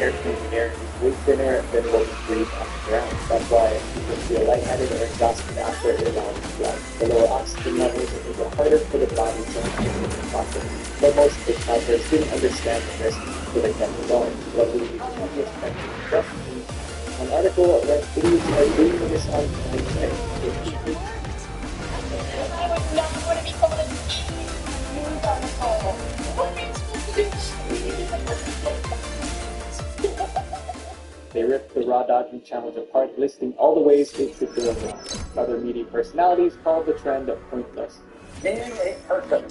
air clean air is way thinner than what we breathe on the ground. That's why people feel lightheaded or exhausted after it around blood. The lower oxygen levels make it harder for the body to maintain the process. But most TikTokers didn't understand the risk, so they kept going. Luckily, the previous an article that videos are doing this on Wednesday. I would not want to be called a news article. What are you supposed to do? They ripped the raw dodging challenge apart, listing all the ways it could go wrong. Other media personalities called the trend pointless. Being a person,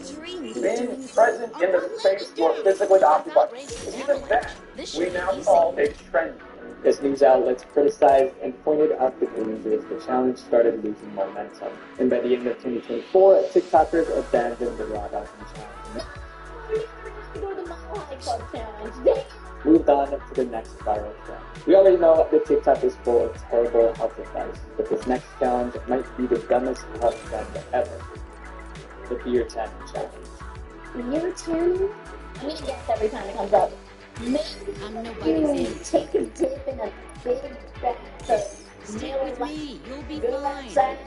being present in the space more physically occupied, even that we now call a trend. As news outlets criticized and pointed out the dangers, the challenge started losing momentum. And by the end of 2024, TikTokers abandoned the raw dodging challenge. Moved on to the next viral trend. We already know that TikTok is full of terrible health advice, but this next challenge might be the dumbest health trend ever. The beer tanning challenge. Beer tanning? I'm gonna guess every time it comes up. Maybe take a dip in a big bath of Stay with me, you'll be go fine. outside,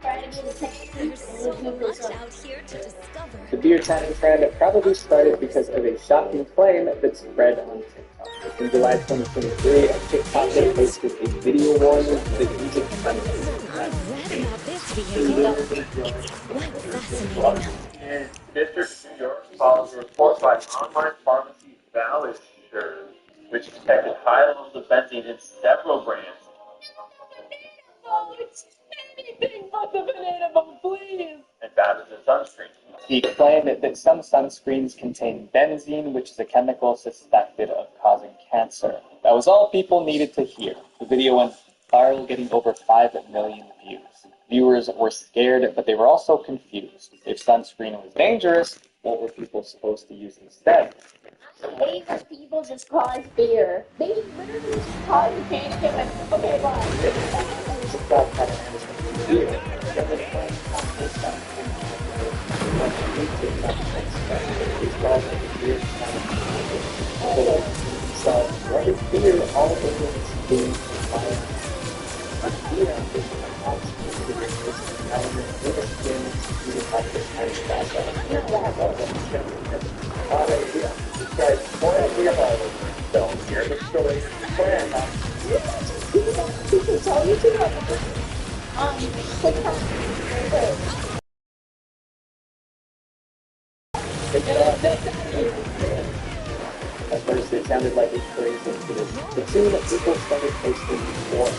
try to get a tan. There's so much out here to discover. The beer tanning trend probably started because of a shocking claim that spread on TikTok. In July 2023, a TikToker posted a video warning that music in District of New York follows a report by online pharmacy Valisure, which detected high levels of benzene in several brands. Oh, it's anything but the banana boat, please. And bad as a sunscreen. He claimed that some sunscreens contain benzene, which is a chemical suspected of causing cancer. That was all people needed to hear. The video went viral, getting over 5 million views. Viewers were scared, but they were also confused. If sunscreen was dangerous, what were people supposed to use instead? Lazy people just cause fear. They literally just cause panic and like, okay, bye. So, what is fear? All of it is being violent. Fear is element in the skin to practice and process. Guys, more idea about it. Don't hear the story. Plan. People tell you to At first, it sounded like it's crazy, but soon people started posting more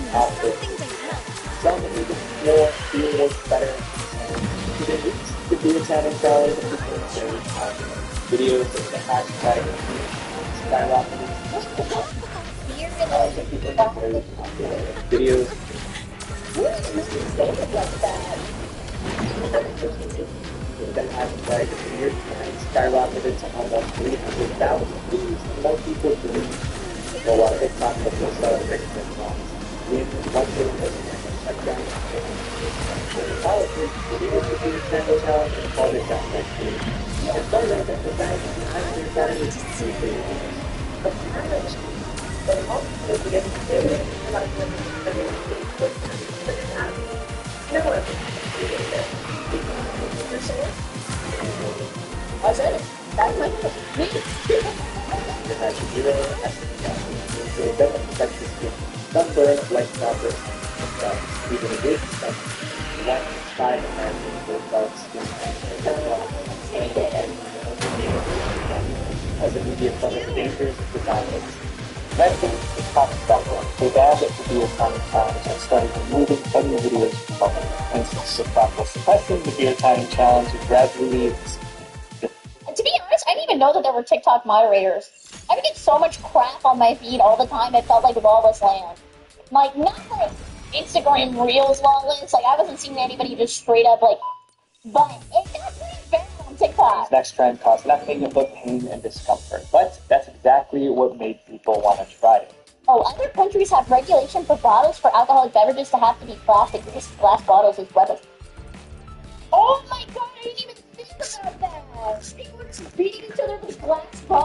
action some even more feel works better. The beer tanning challenge videos of the hashtag skyrocketing. Videos. The hashtag beer tanning skyrocketed to almost 300,000 views. More people believe a lot of TikTok that will celebrate their songs. In one video, politics, videos of beer tanning challenge and called it down next week. And some of them emphasize the behind beer tanning is I said it. That's my me. Magic Zero has to be done. So it doesn't protect the skin. Sunburn, light sunburn, even a big stuff. One side and the dark skin. As a media from the dangers of the diamonds. Next is the top platform. They banned it to be a time challenge and started removing any videos from it. And since the fact was suppressing the beer time challenge, it gradually. To be honest, I didn't even know that there were TikTok moderators. I would get so much crap on my feed all the time, it felt like lawless land. Like, not like Instagram Reels lawless, like I wasn't seeing anybody just straight up like, but it got pretty bad on TikTok. This next trend caused nothing but pain and discomfort, but that's exactly what made people want to try it. Oh, other countries have regulation for bottles for alcoholic beverages to have to be plastic. These glass bottles is weapons. Oh my god, I didn't even think about that! People are just beating each other with glass bottles.